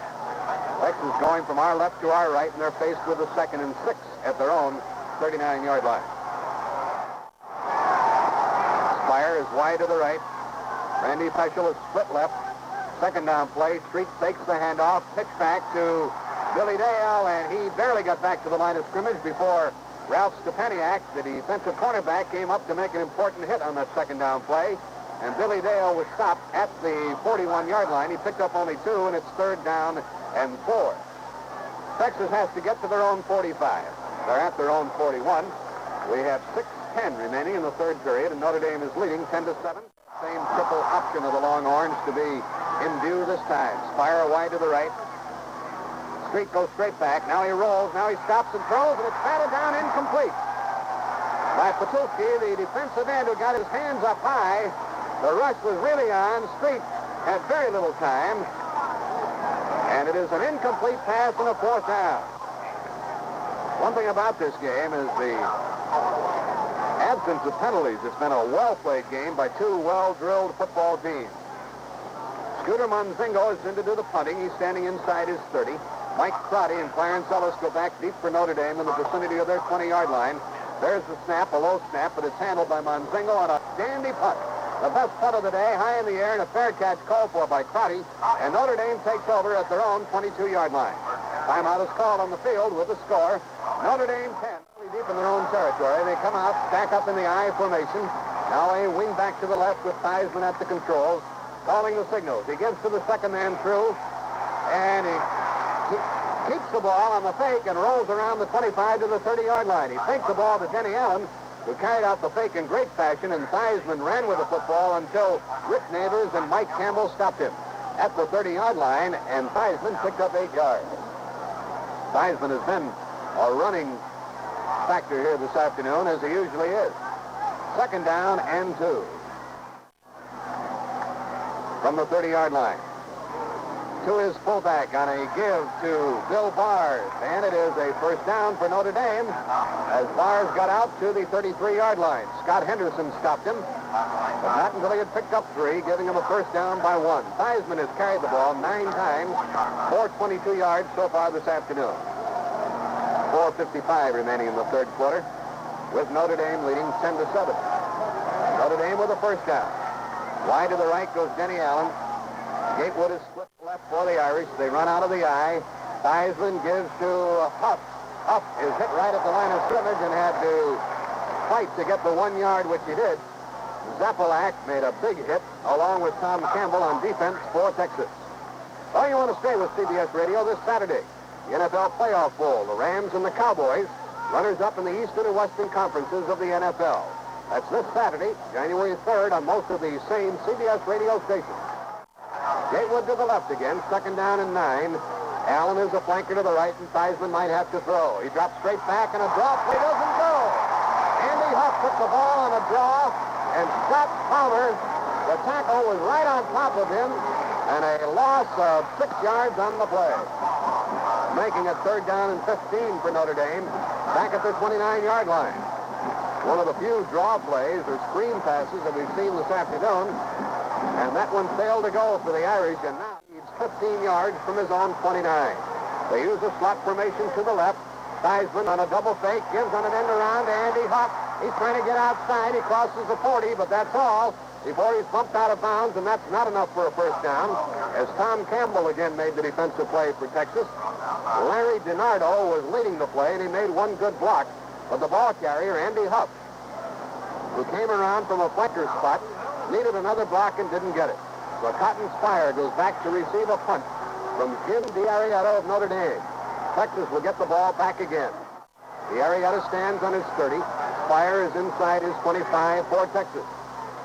Texas going from our left to our right, and they're faced with a 2nd and 6 at their own 39-yard line. Spire is wide to the right. Randy Peschel is split left. Second down play. Street takes the handoff. Pitch back to Billy Dale, and he barely got back to the line of scrimmage before Ralph Stepaniak, the defensive cornerback, came up to make an important hit on that second down play. And Billy Dale was stopped at the 41-yard line. He picked up only 2, and it's third down and 4. Texas has to get to their own 45. They're at their own 41. We have 6:10 remaining in the third period, and Notre Dame is leading 10-7. Same triple option of the Longhorns to be in view this time. Spire wide to the right. Street goes straight back. Now he rolls. Now he stops and throws, and it's batted down incomplete by Patulski, the defensive end who got his hands up high. The rush was really on. Street had very little time, and it is an incomplete pass and a fourth down. One thing about this game is the absence of penalties. It's been a well-played game by 2 well-drilled football teams. Shooter Monzingo is in to do the punting. He's standing inside his 30. Mike Crotty and Clarence Ellis go back deep for Notre Dame in the vicinity of their 20-yard line. There's the snap, a low snap, but it's handled by Monzingo on a dandy punt. The best punt of the day, high in the air, and a fair catch called for by Crotty. And Notre Dame takes over at their own 22-yard line. Timeout is called on the field with the score. Notre Dame 10, really deep in their own territory. They come out, stack up in the I formation. Now a wing back to the left with Theismann at the controls, calling the signals. He gives to the second man through, and he keeps the ball on the fake and rolls around the 25 to the 30-yard line. He faked the ball to Denny Allen, who carried out the fake in great fashion, and Theismann ran with the football until Rick Neighbors and Mike Campbell stopped him at the 30-yard line, and Theismann picked up 8 yards. Theismann has been a running factor here this afternoon, as he usually is. Second down and 2. From the 30-yard line. To his fullback on a give to Bill Bars. And it is a first down for Notre Dame as Bars got out to the 33-yard line. Scott Henderson stopped him, but not until he had picked up 3, giving him a first down by 1. Theismann has carried the ball 9 times, 422 yards so far this afternoon. 4:55 remaining in the third quarter, with Notre Dame leading 10-7. Notre Dame with a first down. Wide to the right goes Denny Allen. Gatewood is split left for the Irish. They run out of the I. Theismann gives to Huff. Huff is hit right at the line of scrimmage and had to fight to get the 1 yard, which he did. Zapalak made a big hit along with Tom Campbell on defense for Texas. Well, you want to stay with CBS Radio this Saturday. The NFL Playoff Bowl, the Rams and the Cowboys, runners-up in the Eastern and Western Conferences of the NFL. That's this Saturday, January 3rd, on most of the same CBS radio stations. Gatewood to the left again, second down and 9. Allen is a flanker to the right, and Theismann might have to throw. He drops straight back, and a draw play doesn't go. Andy Huff took the ball on a draw, and Scott Palmer, the tackle, was right on top of him, and a loss of 6 yards on the play. Making it third down and 15 for Notre Dame, back at their 29-yard line. One of the few draw plays or screen passes that we've seen this afternoon, and that one failed to go for the Irish, and now he's 15 yards from his own 29. They use a slot formation to the left. Theismann on a double fake, gives on an end around to Andy Huff. He's trying to get outside. He crosses the 40, but that's all before he's bumped out of bounds, and that's not enough for a first down, as Tom Campbell again made the defensive play for Texas. Larry DiNardo was leading the play, and he made one good block, but the ball carrier, Andy Huff, who came around from a flanker spot, needed another block and didn't get it. So Cotton Spire goes back to receive a punt from Jim DiArietta of Notre Dame. Texas will get the ball back again. DiArietta stands on his 30. Spire is inside his 25 for Texas.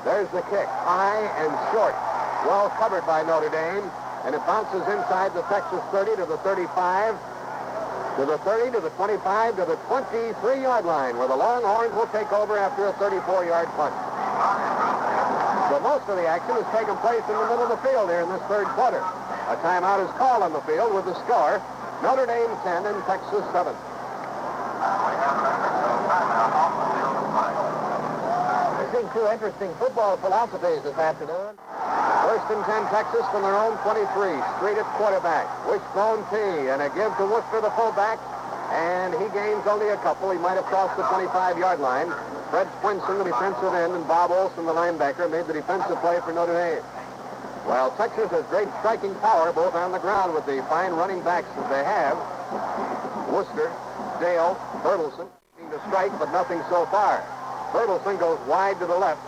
There's the kick, high and short. Well covered by Notre Dame, and it bounces inside the Texas 30 to the 35, to the 30, to the 25, to the 23-yard line, where the Longhorns will take over after a 34-yard punt. So most of the action has taken place in the middle of the field here in this third quarter. A timeout is called on the field with the score, Notre Dame 10 and Texas 7. We're seeing two interesting football philosophies this afternoon. First and 10 Texas from their own 23. Street at quarterback. Wishbone T and a give to Worcester, the fullback. And he gains only a couple. He might have crossed the 25-yard line. Fred Swinson, the defensive end, and Bob Olson, the linebacker, made the defensive play for Notre Dame. While Texas has great striking power both on the ground with the fine running backs that they have. Worcester, Dale, Bertelson, to strike, but nothing so far. Bertelson goes wide to the left,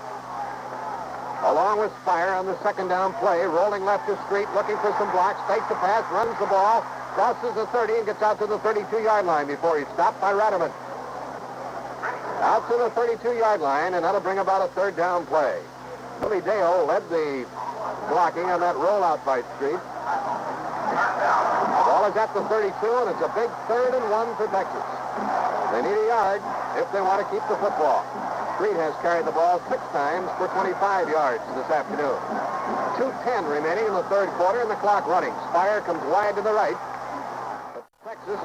along with Spire on the second down play, rolling left to Street, looking for some blocks, takes the pass, runs the ball, crosses the 30 and gets out to the 32-yard line before he's stopped by Ratterman. Out to the 32-yard line, and that'll bring about a third down play. Billy Dale led the blocking on that rollout by Street. The ball is at the 32, and it's a big 3rd and 1 for Texas. They need a yard if they want to keep the football. Street has carried the ball 6 times for 25 yards this afternoon. 2:10 remaining in the third quarter, and the clock running. Spire comes wide to the right. But Texas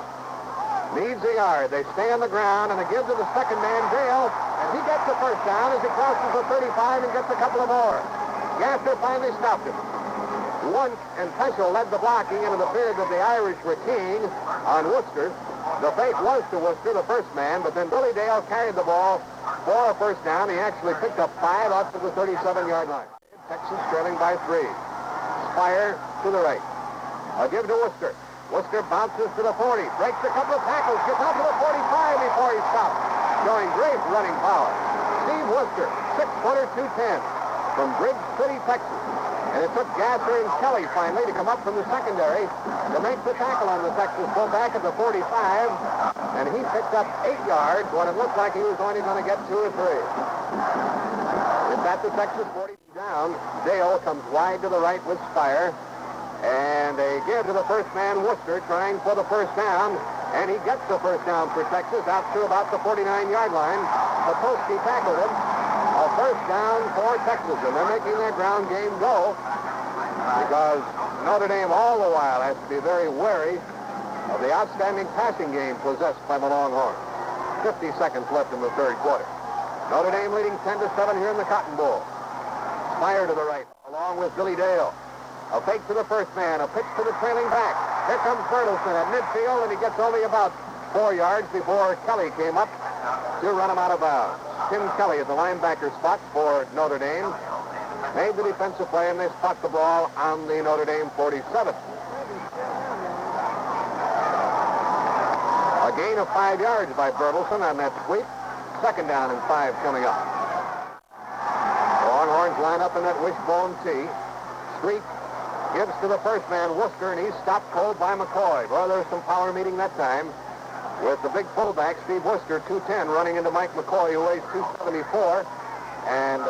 needs a yard. They stay on the ground, and they give to the second man, Dale, and he gets the first down as he crosses the 35 and gets a couple of more. Gasser finally stopped him. Wundt and Peschel led the blocking into the period that the Irish were keying on Worcester. The fake was to Worcester, the first man, but then Billy Dale carried the ball for a first down. He actually picked up 5 up to the 37-yard line. Texas trailing by 3. Spire to the right. A give to Worcester. Worcester bounces to the 40, breaks a couple of tackles, gets out to the 45 before he stops. Showing great running power. Steve Worcester, 6-footer, 210, from Bridge City, Texas. And it took Gasser and Kelly finally to come up from the secondary to make the tackle on the Texas fullback at the 45. And he picked up 8 yards when it looked like he was only going to get 2 or 3. It's at the Texas 40 down. Dale comes wide to the right with Spire. And they give to the first man, Worcester, trying for the first down. And he gets the first down for Texas out to about the 49-yard line. Sapolsky tackled him. A first down for Texas. And they're making their ground game go because Notre Dame all the while has to be very wary of the outstanding passing game possessed by the Longhorns. 50 seconds left in the third quarter. Notre Dame leading 10-7 here in the Cotton Bowl. Spire to the right, along with Billy Dale. A fake to the first man, a pitch to the trailing back. Here comes Bertelson at midfield, and he gets only about 4 yards before Kelly came up to run him out of bounds. Tim Kelly at the linebacker spot for Notre Dame made the defensive play, and they spot the ball on the Notre Dame 47. A gain of 5 yards by Bertelson on that sweep. Second down and 5 coming up. The Longhorns line up in that wishbone T. Street gives to the first man, Worcester, and he's stopped cold by McCoy. Well, there's some power meeting that time with the big fullback, Steve Worcester, 210, running into Mike McCoy, who weighs 274. And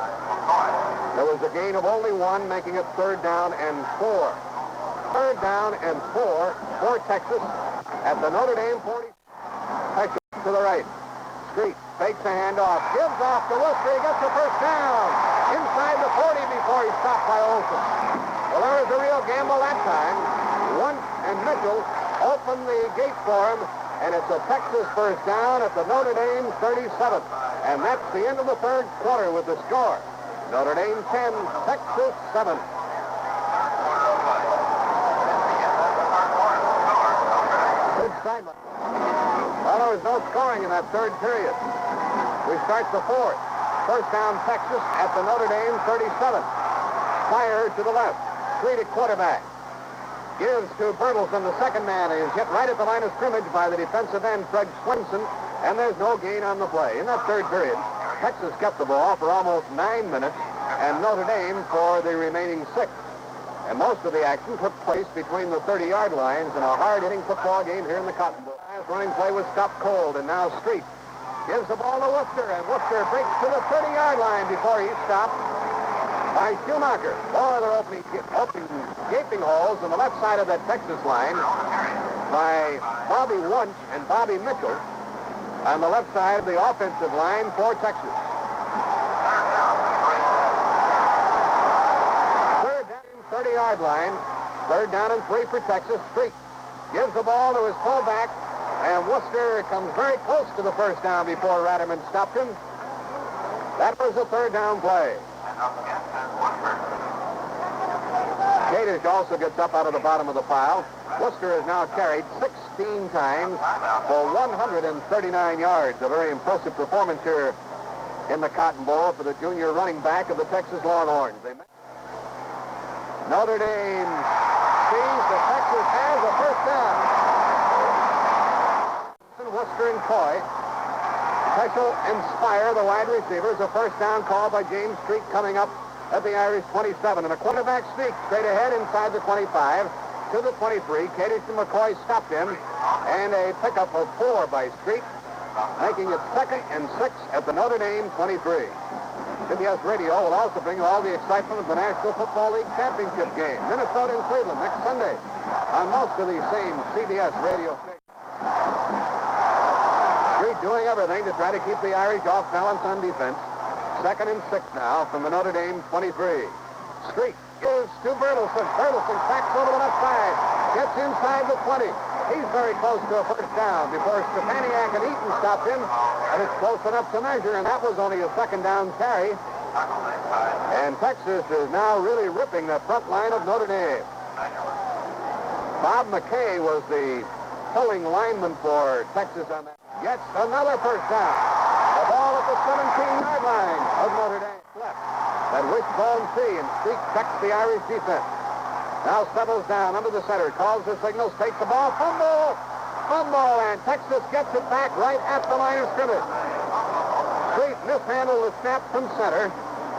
there was a gain of only 1, making it 3rd down and 4. 3rd down and 4 for Texas at the Notre Dame 40. Texas to the right. Street fakes a handoff, gives off to Worcester. He gets the first down inside the 40 before he's stopped by Olsen. Well, there was a real gamble that time. Wundt and Mitchell opened the gate for him, and it's a Texas first down at the Notre Dame 37. And that's the end of the third quarter with the score. Notre Dame 10, Texas 7. Good sideline. Well, there was no scoring in that third period. We start the fourth. First down, Texas at the Notre Dame 37. Spire to the left. Street at quarterback. Gives to Bertelson, the second man. He is hit right at the line of scrimmage by the defensive end, Fred Swenson, and there's no gain on the play. In that third period, Texas kept the ball for almost 9 minutes, and Notre Dame for the remaining 6. And most of the action took place between the 30-yard lines in a hard-hitting football game here in the Cotton Bowl. Last running play was stopped cold, and now Street gives the ball to Worcester, and Worcester breaks to the 30-yard line before he's stopped by Schumacher. Boy, they're opening gaping holes on the left side of that Texas line by Bobby Wundt and Bobby Mitchell on the left side of the offensive line for Texas. Third down, 30-yard line. 3rd down and 3 for Texas. Street gives the ball to his fullback, and Worcester comes very close to the first down before Ratterman stopped him. That was a 3rd down play. Kadish also gets up out of the bottom of the pile. Worcester has now carried 16 times for 139 yards. A very impressive performance here in the Cotton Bowl for the junior running back of the Texas Longhorns. Notre Dame sees that Texas has a first down. Worcester and Coy. Peschel and Spire, the wide receivers. A first down call by James Street coming up at the Irish 27. And a quarterback sneak straight ahead inside the 25 to the 23. Kadish and McCoy stopped him. And a pickup of 4 by Street, making it 2nd and 6 at the Notre Dame 23. CBS Radio will also bring you all the excitement of the National Football League Championship game. Minnesota and Cleveland next Sunday on most of these same CBS radio stations. Street doing everything to try to keep the Irish off balance on defense. 2nd and 6 now from the Notre Dame 23. Street gives to Bertelson. Bertelson cracks over the left side. Gets inside the 20. He's very close to a first down before Stepaniak and Eaton stopped him. And it's close enough to measure, and that was only a 2nd down carry And Texas is now really ripping the front line of Notre Dame. Bob McKay was the pulling lineman for Texas on that. Gets another first down. The ball at the 17-yard line of Notre Dame left. That wishbone C, and Street checks the Irish defense. Now settles down under the center, calls the signals, takes the ball, fumble, and Texas gets it back right at the line of scrimmage. Street mishandled the snap from center,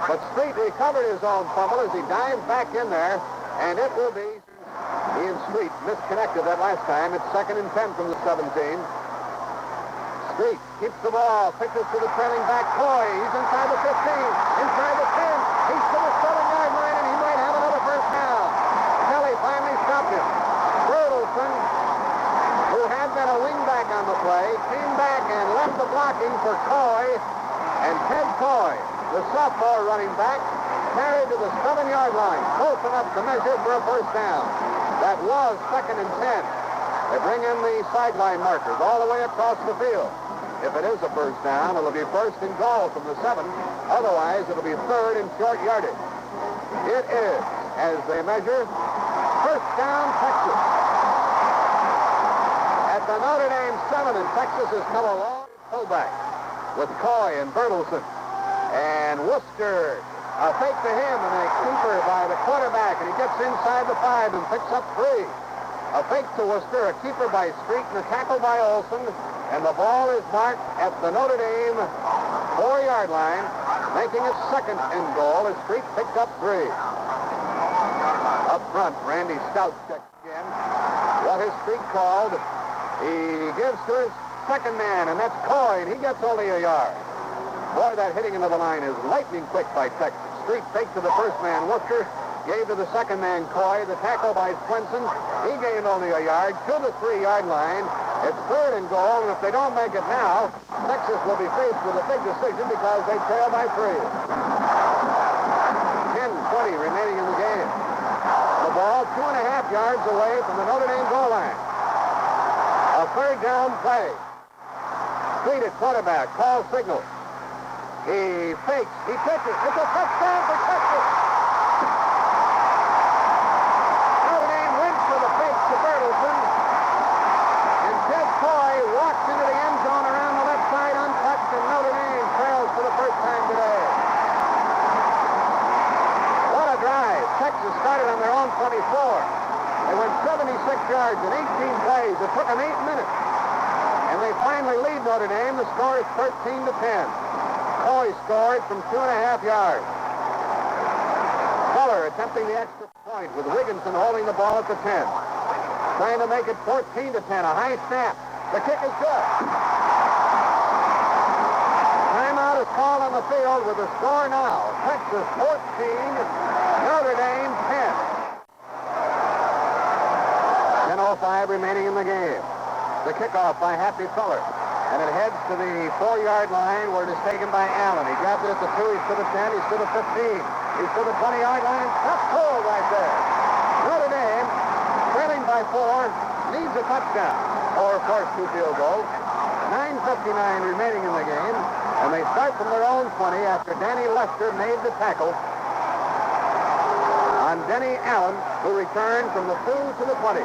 but Street recovered his own fumble as he dived back in there, and it will be. He and Street misconnected that last time. It's 2nd and 10 from the 17. Street keeps the ball, pitches to the trailing back Coy. He's inside the 15, inside the 10. He's to the 7-yard line, and he might have another first down. Kelly finally stopped him. Bertelson, who had been a wingback on the play, came back and left the blocking for Coy. And Ted Coy, the sophomore running back, carried to the 7-yard line, close enough to measure for a first down. That was 2nd and 10. They bring in the sideline markers all the way across the field. If it is a first down, it'll be 1st and goal from the 7. Otherwise, it'll be 3rd and short yardage. It is, as they measure, first down Texas. At the Notre Dame 7, and Texas has come a long pullback with Coy and Bertelson. And Worcester, a fake to him, and a keeper by the quarterback, and he gets inside the 5 and picks up 3. A fake to Worcester, a keeper by Street, and a tackle by Olson. And the ball is marked at the Notre Dame 4-yard line, making it 2nd and goal as Street picked up 3. Up front, Randy Stout checks again. What has Street called? He gives to his second man, and that's Coy, and he gets only a yard. Boy, that hitting into the line is lightning quick by Texas. Street fake to the first man, Worcester. Gave to the second man, Coy. The tackle by Swenson. He gained only a yard to the 3-yard line. It's 3rd and goal, and if they don't make it now, Texas will be faced with a big decision because they trail by 3. 10:20 remaining in the game. The ball 2.5 yards away from the Notre Dame goal line. A 3rd down play. Street at quarterback. Call signal. He fakes. He pitches. It's a touchdown for Texas. Notre Dame wins for the fake to Bertelson. And Ted Coy walks into the end zone around the left side untouched, and Notre Dame trails for the first time today. What a drive. Texas started on their own 24. They went 76 yards in 18 plays. It took them 8 minutes. And they finally lead Notre Dame. The score is 13-10. Coy scored from 2.5 yards. Keller attempting the extra point with Wigginson holding the ball at the 10. Trying to make it 14-10. A high snap. The kick is good. Timeout is called on the field with the score now. Texas 14, Notre Dame 10. 10:05 remaining in the game. The kickoff by Happy Feller. And it heads to the 4-yard line where it is taken by Allen. He grabs it at the 2, he's to the 10, he's to the 15, he's to the 20-yard line. That's cold right there. Notre Dame, trailing by 4, needs a touchdown. Or, of course, 2 field goals. 9:59 remaining in the game. And they start from their own 20 after Danny Lester made the tackle on Denny Allen, who returned from the 2 to the 20.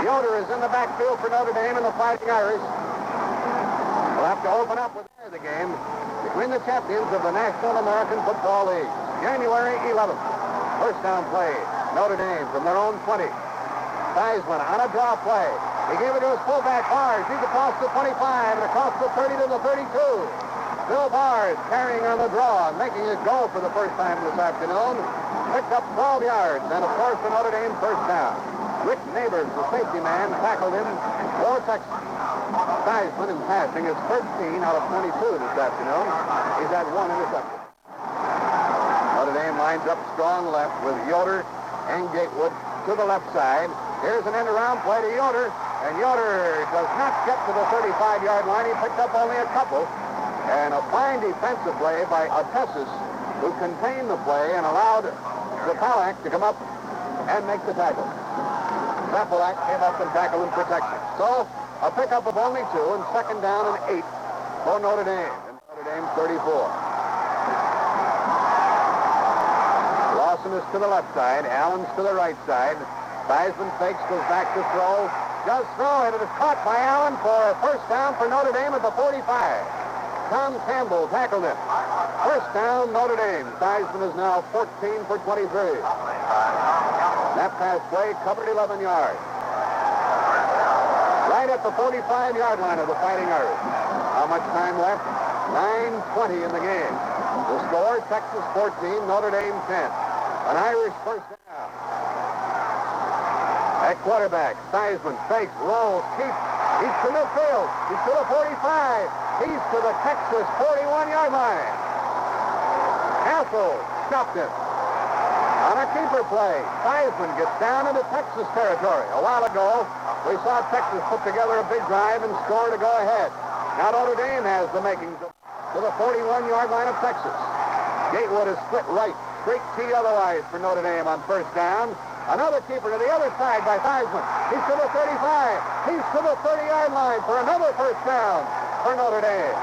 Yoder is in the backfield for Notre Dame and the Fighting Irish. We'll have to open up with the game between the champions of the National American Football League. January 11th. First down play. Notre Dame from their own 20. Theismann on a draw play. He gave it to his fullback Bars. He's across the 25 and across the 30 to the 32. Bill Bars carrying on the draw and making it go for the first time this afternoon. Picked up 12 yards and, of course, the Notre Dame first down. Rick Neighbors, the safety man, tackled him for Texas. Theismann in passing is 13 out of 22 this afternoon. He's had 1 interception. Notre Dame lines up strong left with Yoder and Gatewood to the left side. Here's an end-around play to Yoder, and Yoder does not get to the 35-yard line. He picked up only a couple. And a fine defensive play by Otessis, who contained the play and allowed Zapalak to come up and make the tackle. Zapalak came up and tackled in protection. So, a pickup of only 2 and 2nd down and 8 for Notre Dame. And Notre Dame 34. Henderson is to the left side. Allen's to the right side. Theismann fakes, goes back to throw. Does throw, and it is caught by Allen for a first down for Notre Dame at the 45. Tom Campbell tackled him. First down, Notre Dame. Theismann is now 14 for 23. That pass play covered 11 yards. Right at the 45-yard line of the Fighting Irish. How much time left? 9:20 in the game. The score, Texas 14, Notre Dame 10. An Irish first down. At quarterback, Theismann fakes, rolls, keeps. He's to midfield. He's to the 45. He's to the Texas 41-yard line. Castle stopped him. On a keeper play, Theismann gets down into Texas territory. A while ago, we saw Texas put together a big drive and score to go ahead. Now Notre Dame has the makings of to the 41-yard line of Texas. Gatewood is split right. Straight T otherwise for Notre Dame on first down. Another keeper to the other side by Theismann. He's to the 35. He's to the 30-yard line for another first down for Notre Dame.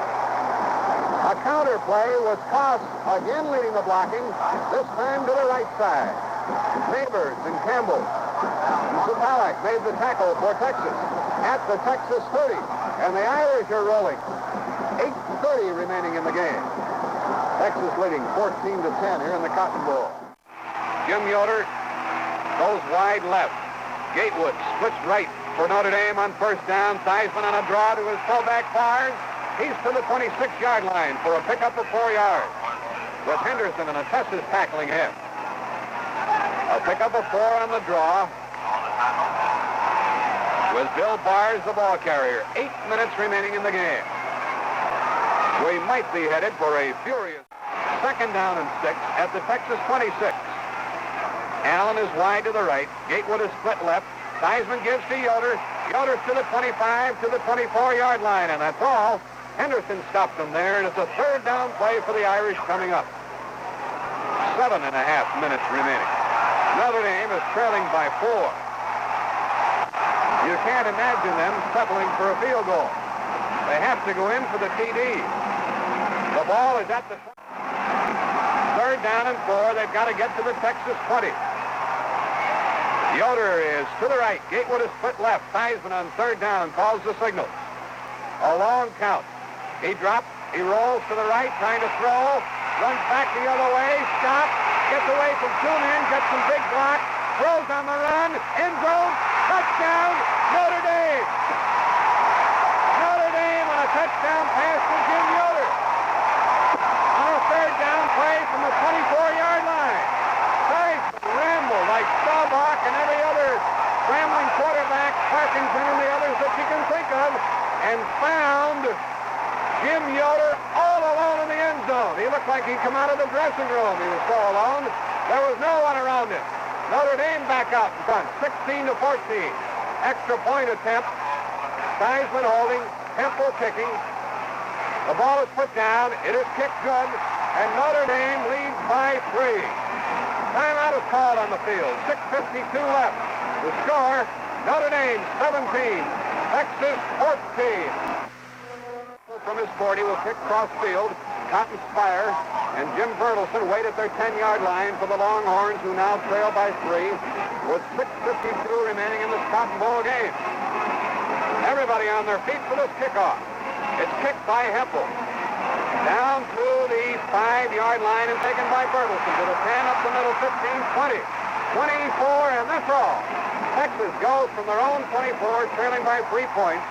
A counter play was Koss again leading the blocking, this time to the right side. Neighbors and Campbell. Zapalak made the tackle for Texas at the Texas 30, and the Irish are rolling. 8:30 remaining in the game. Texas leading 14-10 here in the Cotton Bowl. Jim Yoder goes wide left. Gatewood splits right for Notre Dame on first down. Theismann on a draw to his fullback Fars. He's to the 26-yard line for a pickup of 4 yards. With Henderson and Attesses tackling him. A pickup of 4 on the draw. With Bill Bars the ball carrier. 8 minutes remaining in the game. We might be headed for a furious second down and 6 at the Texas 26. Allen is wide to the right. Gatewood is split left. Theismann gives to Yoder. Yoder's to the 25, to the 24-yard line, and that's all. Henderson stopped him there, and it's a third down play for the Irish coming up. 7.5 minutes remaining. Notre Dame is trailing by 4. You can't imagine them settling for a field goal. They have to go in for the TD. The ball is at the third down and 4. They've got to get to the Texas 20. Yoder is to the right. Gatewood is split left. Theismann on third down calls the signal. A long count. He drops. He rolls to the right, trying to throw. Runs back the other way. Stops. Gets away from 2 men. Gets some big block. Throws on the run. End zone. Touchdown. Notre Dame. Notre Dame on a touchdown pass to Jim Yoder. On a third down play from the 24-yard line. Theismann rambled like Staubach and every other scrambling quarterback, Parkinson and the others that you can think of, and found Jim Yoder all alone in the end zone. He looked like he'd come out of the dressing room. He was so alone. There was no one around him. Notre Dame back out in front, 16-14. Extra point attempt. Theismann holding, Temple kicking. The ball is put down. It is kicked good, and Notre Dame leads by 3. Timeout is called on the field. 6:52 left. The score, Notre Dame 17, Texas 14. From his 40 will kick cross field. Cotton Spire and Jim Bertelson wait at their 10-yard line for the Longhorns, who now trail by 3 with 6:52 remaining in this Cotton Bowl game. Everybody on their feet for this kickoff. It's kicked by Hempel. Down to the 5-yard line and taken by Bertelson to the 10, up the middle, 15, 20, 24, and that's all. Texas goes from their own 24, trailing by 3 points.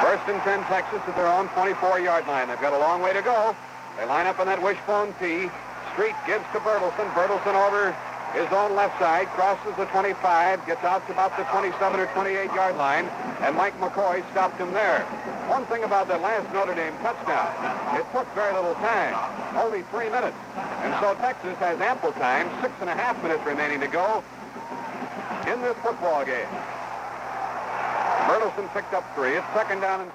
First and 10, Texas at their own 24-yard line. They've got a long way to go. They line up on that wishbone T. Street gives to Bertelson. Bertelson over his own left side, crosses the 25, gets out to about the 27 or 28-yard line, and Mike McCoy stopped him there. One thing about that last Notre Dame touchdown, it took very little time, only 3 minutes. And so Texas has ample time, 6.5 minutes remaining to go in this football game. Bertelson picked up 3. It's second down and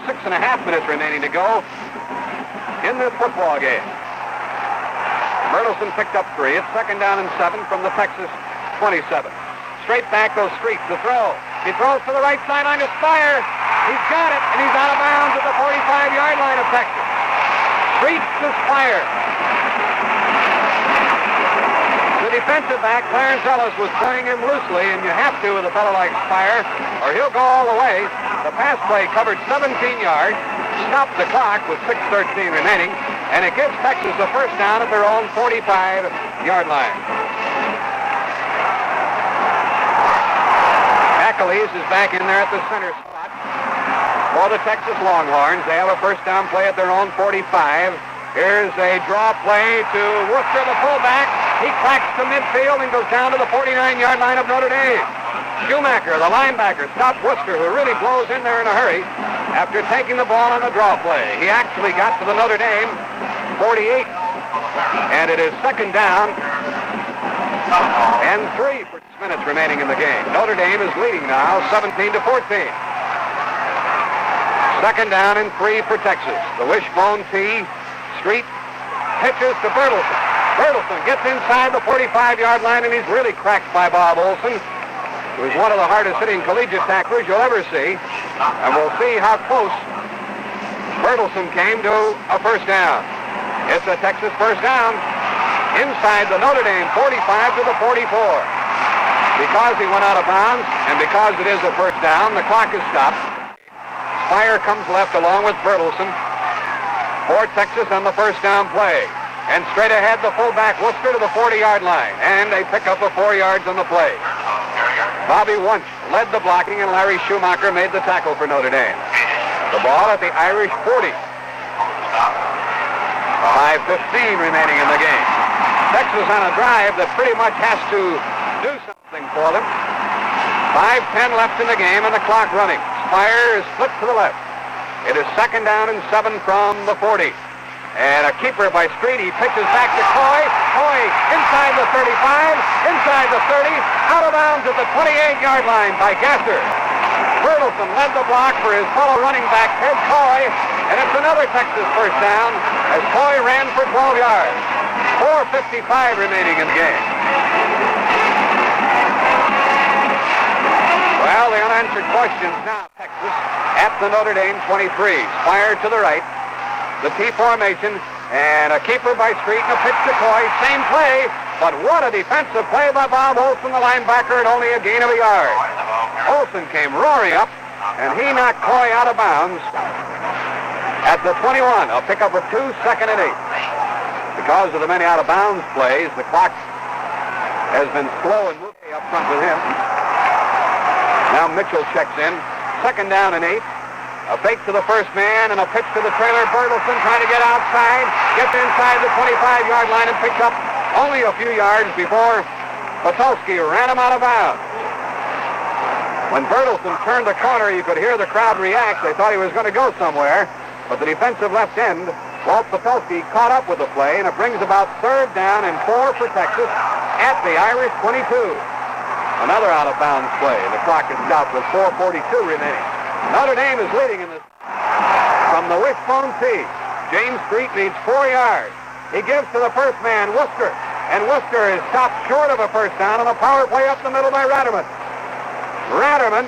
6.5 minutes remaining to go in this football game. Bertelson picked up 3. It's second down and 7 from the Texas 27. Straight back goes Street to throw. He throws to the right sideline to Spire. He's got it, and he's out of bounds at the 45-yard line of Texas. Street to Spire. defensive back, Clarence Ellis, was playing him loosely, and you have to with a fellow like Spire, or he'll go all the way. The pass play covered 17 yards, stopped the clock with 6:13 remaining, and it gives Texas the first down at their own 45-yard line. McAleese is back in there at the center spot for the Texas Longhorns. They have a first down play at their own 45. Here's a draw play to Worcester, the fullback. He cracks to midfield and goes down to the 49-yard line of Notre Dame. Schumacher, the linebacker, stopped Worcester, who really blows in there in a hurry after taking the ball on the draw play. He actually got to the Notre Dame 48, and it is second down and 3 for 6 minutes remaining in the game. Notre Dame is leading now 17-14. Second down and 3 for Texas. The wishbone tee. Street pitches to Bertelsen. Bertelsen gets inside the 45-yard line, and he's really cracked by Bob Olson, who's one of the hardest-hitting collegiate tacklers you'll ever see. And we'll see how close Bertelsen came to a first down. It's a Texas first down inside the Notre Dame 45 to the 44. Because he went out of bounds, and because it is a first down, the clock is stopped. Spire comes left along with Bertelsen for Texas on the first down play. And straight ahead, the fullback Worcester to the 40-yard line. And they pick up the 4 yards on the play. Bobby Wunsch led the blocking, and Larry Schumacher made the tackle for Notre Dame. The ball at the Irish 40. 5:15 remaining in the game. Texas on a drive that pretty much has to do something for them. 5:10 left in the game, and the clock running. Spire is flipped to the left. It is second down and 7 from the 40. And a keeper by Street. He pitches back to Coy. Coy inside the 35, inside the 30, out of bounds at the 28-yard line by Gasser. Bertelsen led the block for his fellow running back, Ted Coy, and it's another Texas first down as Coy ran for 12 yards. 4:55 remaining in the game. Well, the unanswered questions now, Texas at the Notre Dame 23. Spire to the right. The T formation, and a keeper by Street and a pitch to Coy. Same play, but what a defensive play by Bob Olson, the linebacker, and only a gain of a yard. Olson came roaring up, and he knocked Coy out of bounds at the 21. A pickup of 2, second and 8. Because of the many out-of-bounds plays, the clock has been slow and moving up front with him. Now Mitchell checks in. Second down and 8. A fake to the first man and a pitch to the trailer. Bertelsen trying to get outside. Gets inside the 25-yard line and picks up only a few yards before Patulski ran him out of bounds. When Bertelsen turned the corner, you could hear the crowd react. They thought he was going to go somewhere. But the defensive left end, Walt Patulski, caught up with the play, and it brings about third down and 4 for Texas at the Irish 22. Another out-of-bounds play. The clock is stopped with 4:42 remaining. Notre Dame is leading in this from the wishbone tee. James Street needs 4 yards. He gives to the first man, Worcester, and Worcester is stopped short of a first down on a power play up the middle by Ratterman. Ratterman,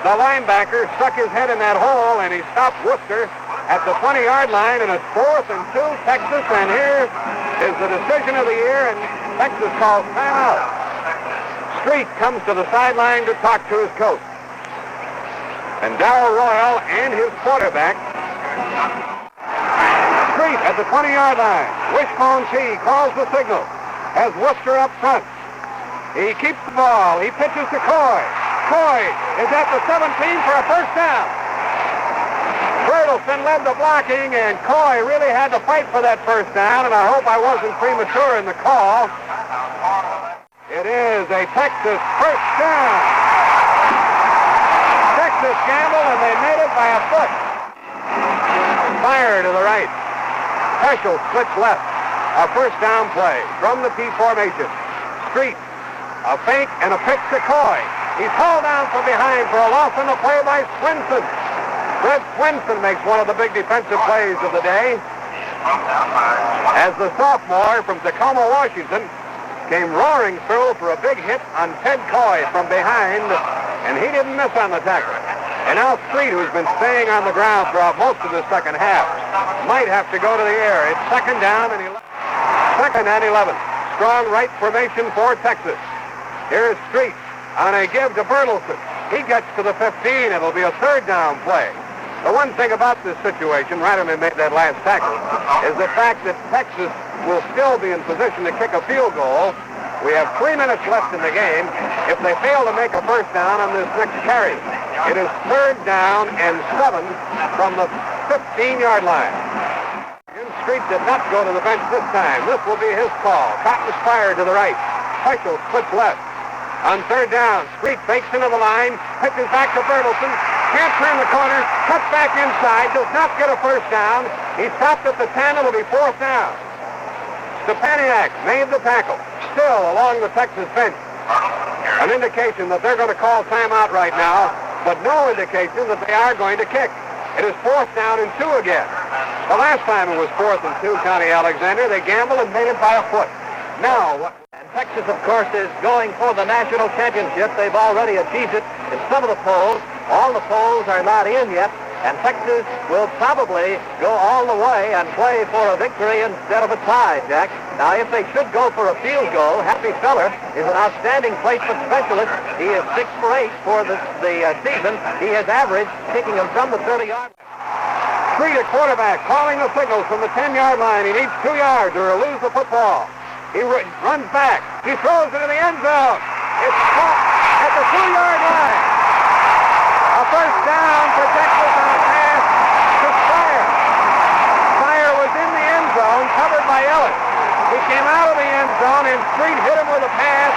the linebacker, stuck his head in that hole, and he stopped Worcester at the 20-yard line, and it's 4th and 2, Texas, and here is the decision of the year, and Texas calls timeout. Street comes to the sideline to talk to his coach. And Darrell Royal and his quarterback. Street at the 20-yard line. Wishbone tee calls the signal. Has Worcester up front. He keeps the ball. He pitches to Coy. Coy is at the 17 for a first down. Bertelsen led the blocking, and Coy really had to fight for that first down, and I hope I wasn't premature in the call. It is a Texas first down. Texas gambled, and they made it by a foot. Fire to the right. Heschel splits left. A first down play from the T formation. Street, a fake and a pitch to Coy. He's hauled down from behind for a loss on the play by Swinson. Fred Swinson makes one of the big defensive plays of the day. As the sophomore from Tacoma, Washington, came roaring through for a big hit on Ted Coy from behind, and he didn't miss on the tackle. And now Street, who's been staying on the ground throughout most of the second half, might have to go to the air. It's second down and 11. Second and 11. strong right formation for Texas. Here's Street on a give to Bertelsen. He gets to the 15. It'll be a third down play. The one thing about this situation, Reiterman made that last tackle, is the fact that Texas will still be in position to kick a field goal. We have 3 minutes left in the game. If they fail to make a first down on this next carry, it is third down and 7 from the 15-yard line. Street did not go to the bench this time. This will be his call. Cotton's fired to the right. Feichel splits left. On third down, Street fakes into the line, pitches back to Bertelsen, can't turn the corner, cuts back inside, does not get a first down. He stopped at the 10, it'll be fourth down. Stepaniak made the tackle, still along the Texas bench. An indication that they're going to call timeout right now, but no indication that they are going to kick. It is fourth down and 2 again. The last time it was 4th and 2, Connie Alexander, they gambled and made it by a foot. Now, Texas, of course, is going for the national championship. They've already achieved it in some of the polls. All the polls are not in yet, and Texas will probably go all the way and play for a victory instead of a tie, Jack. Now, if they should go for a field goal, Happy Feller is an outstanding placement specialist. He is 6 for 8 for the season. He has averaged kicking them from the 30-yard line. Street at quarterback, calling the signals from the 10-yard line. He needs 2 yards or he'll lose the football. He runs back. He throws it in the end zone. It's caught at the 2-yard line. A first down for Texas on a pass to Spire. Spire was in the end zone, covered by Ellis. He came out of the end zone, and Street hit him with a pass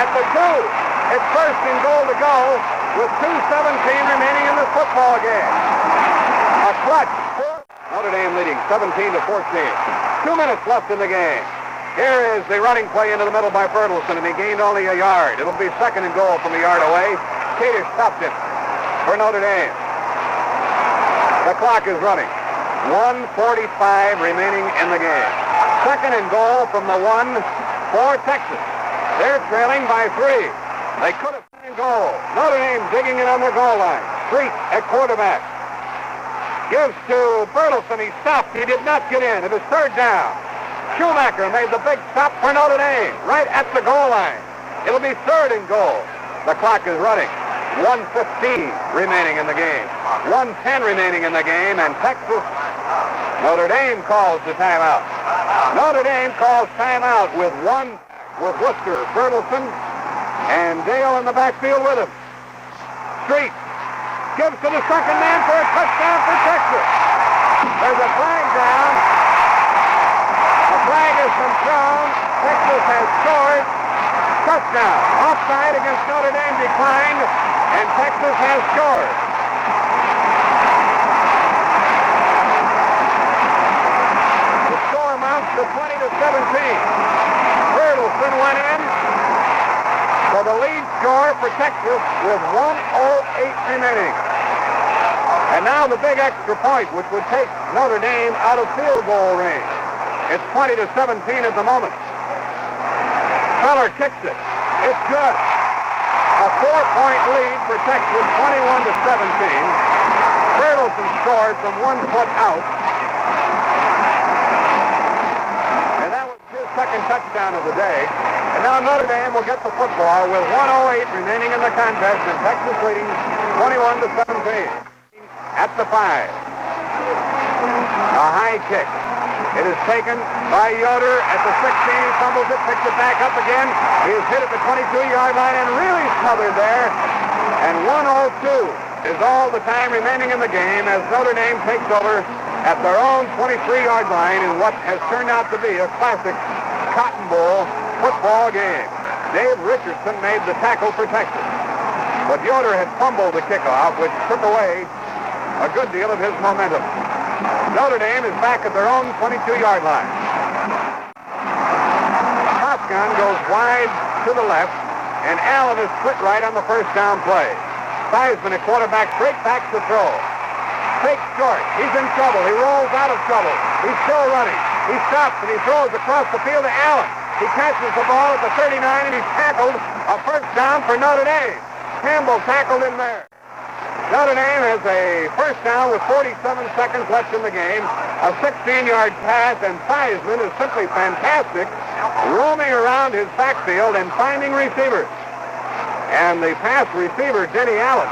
at the 2. It's first and goal to go with 2:17 remaining in this football game. A clutch. Notre Dame leading 17-14. 2 minutes left in the game. Here is the running play into the middle by Bertelsen, and he gained only a yard. It'll be second and goal from a yard away. Kadish stopped it for Notre Dame. The clock is running. 1:45 remaining in the game. Second and goal from the 1 for Texas. They're trailing by 3. They could have been in goal. Notre Dame digging it on their goal line. Street at quarterback. Gives to Bertelsen. He stopped. He did not get in. It is third down. Schumacher made the big stop for Notre Dame right at the goal line. It'll be third and goal. The clock is running. 1:15 remaining in the game. 1:10 remaining in the game, and Texas, Notre Dame calls the timeout. Notre Dame calls timeout with Worcester, Bertelsen, and Dale in the backfield with him. Street gives to the second man for a touchdown for Texas. There's a flag down. The flag has been thrown. Texas has scored. Touchdown. Offside against Notre Dame declined, and Texas has scored. The score amounts to 20-17. Bertelsen went in for the lead score for Texas with 1:08 remaining. And now the big extra point, which would take Notre Dame out of field goal range. It's 20-17 at the moment. Feller kicks it. It's good. A 4-point lead for Texas, 21-17. Bertelsen scored from 1 foot out. And that was his second touchdown of the day. And now Notre Dame will get the football with 1:08 remaining in the contest, and Texas leading 21-17. At the 5. A high kick. It is taken by Yoder at the 16. Fumbles it, picks it back up again. He is hit at the 22-yard line and really smothered there. And 1:02 is all the time remaining in the game as Notre Dame takes over at their own 23-yard line in what has turned out to be a classic Cotton Bowl football game. Dave Richardson made the tackle for Texas. But Yoder had fumbled the kickoff, which took away a good deal of his momentum. Notre Dame is back at their own 22-yard line. Shotgun goes wide to the left, and Allen is split right on the first down play. Theismann at quarterback, straight back to throw. Fake short. He's in trouble. He rolls out of trouble. He's still running. He stops and he throws across the field to Allen. He catches the ball at the 39 and he's tackled. A first down for Notre Dame. Campbell tackled him there. Notre Dame has a first down with 47 seconds left in the game. A 16-yard pass, and Theismann is simply fantastic, roaming around his backfield and finding receivers. And the pass receiver, Denny Allen,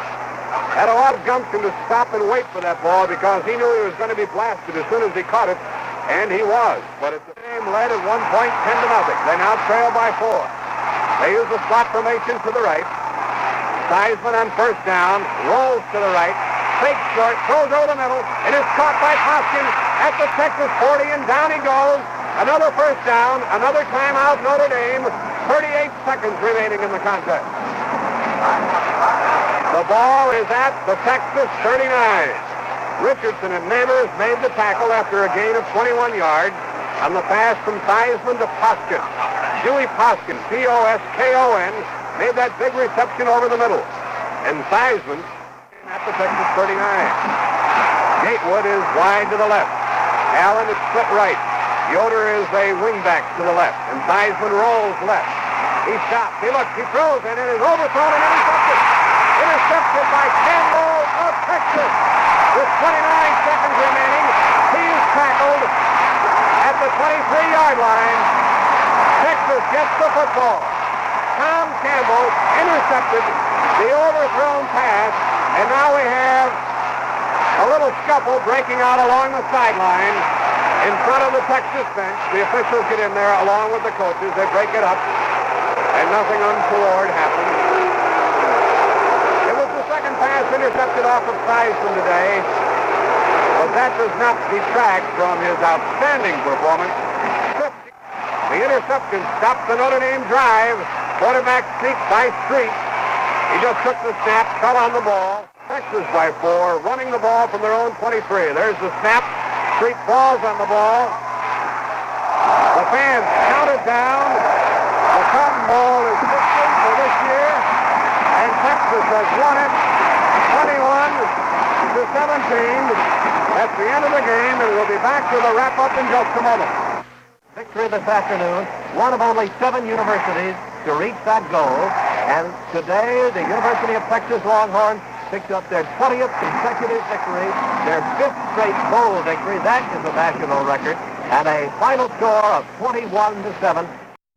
had a lot of gumption to stop and wait for that ball because he knew he was going to be blasted as soon as he caught it, and he was. But the game led at 1 point, 10-0. They now trail by 4. They use the slot formation to the right. Theismann on first down, rolls to the right, fakes short, throws over the middle, and is caught by Parseghian at the Texas 40, and down he goes. Another first down, another timeout, Notre Dame. 38 seconds remaining in the contest. The ball is at the Texas 39. Richardson and Neighbors made the tackle after a gain of 21 yards on the pass from Theismann to Parseghian. Dewey Parseghian, P-O-S-K-O-N, made that big reception over the middle. And Theismann at the Texas 39. Gatewood is wide to the left. Allen is split right. Yoder is a wingback to the left. And Theismann rolls left. He stops. He looks. He throws. And it is overthrown and intercepted. Intercepted by Campbell of Texas. With 29 seconds remaining, he is tackled at the 23-yard line. Texas gets the football. Tom Campbell intercepted the overthrown pass, and now we have a little scuffle breaking out along the sideline in front of the Texas bench. The officials get in there along with the coaches. They break it up, and nothing untoward happens. It was the second pass intercepted off of Theismann today, but that does not detract from his outstanding performance. The interception stopped the Notre Dame drive. Quarterback sneak by Street. He just took the snap, cut on the ball. Texas by 4, running the ball from their own 23. There's the snap. Street falls on the ball. The fans count it down. The Cotton Bowl is victory for this year, and Texas has won it 21-17. That's the end of the game, and we'll be back to the wrap-up in just a moment. Victory this afternoon, one of only 7 universities to reach that goal, and today the University of Texas Longhorns picked up their 20th consecutive victory, their 5th straight bowl victory. That is a national record, and a final score of 21-7.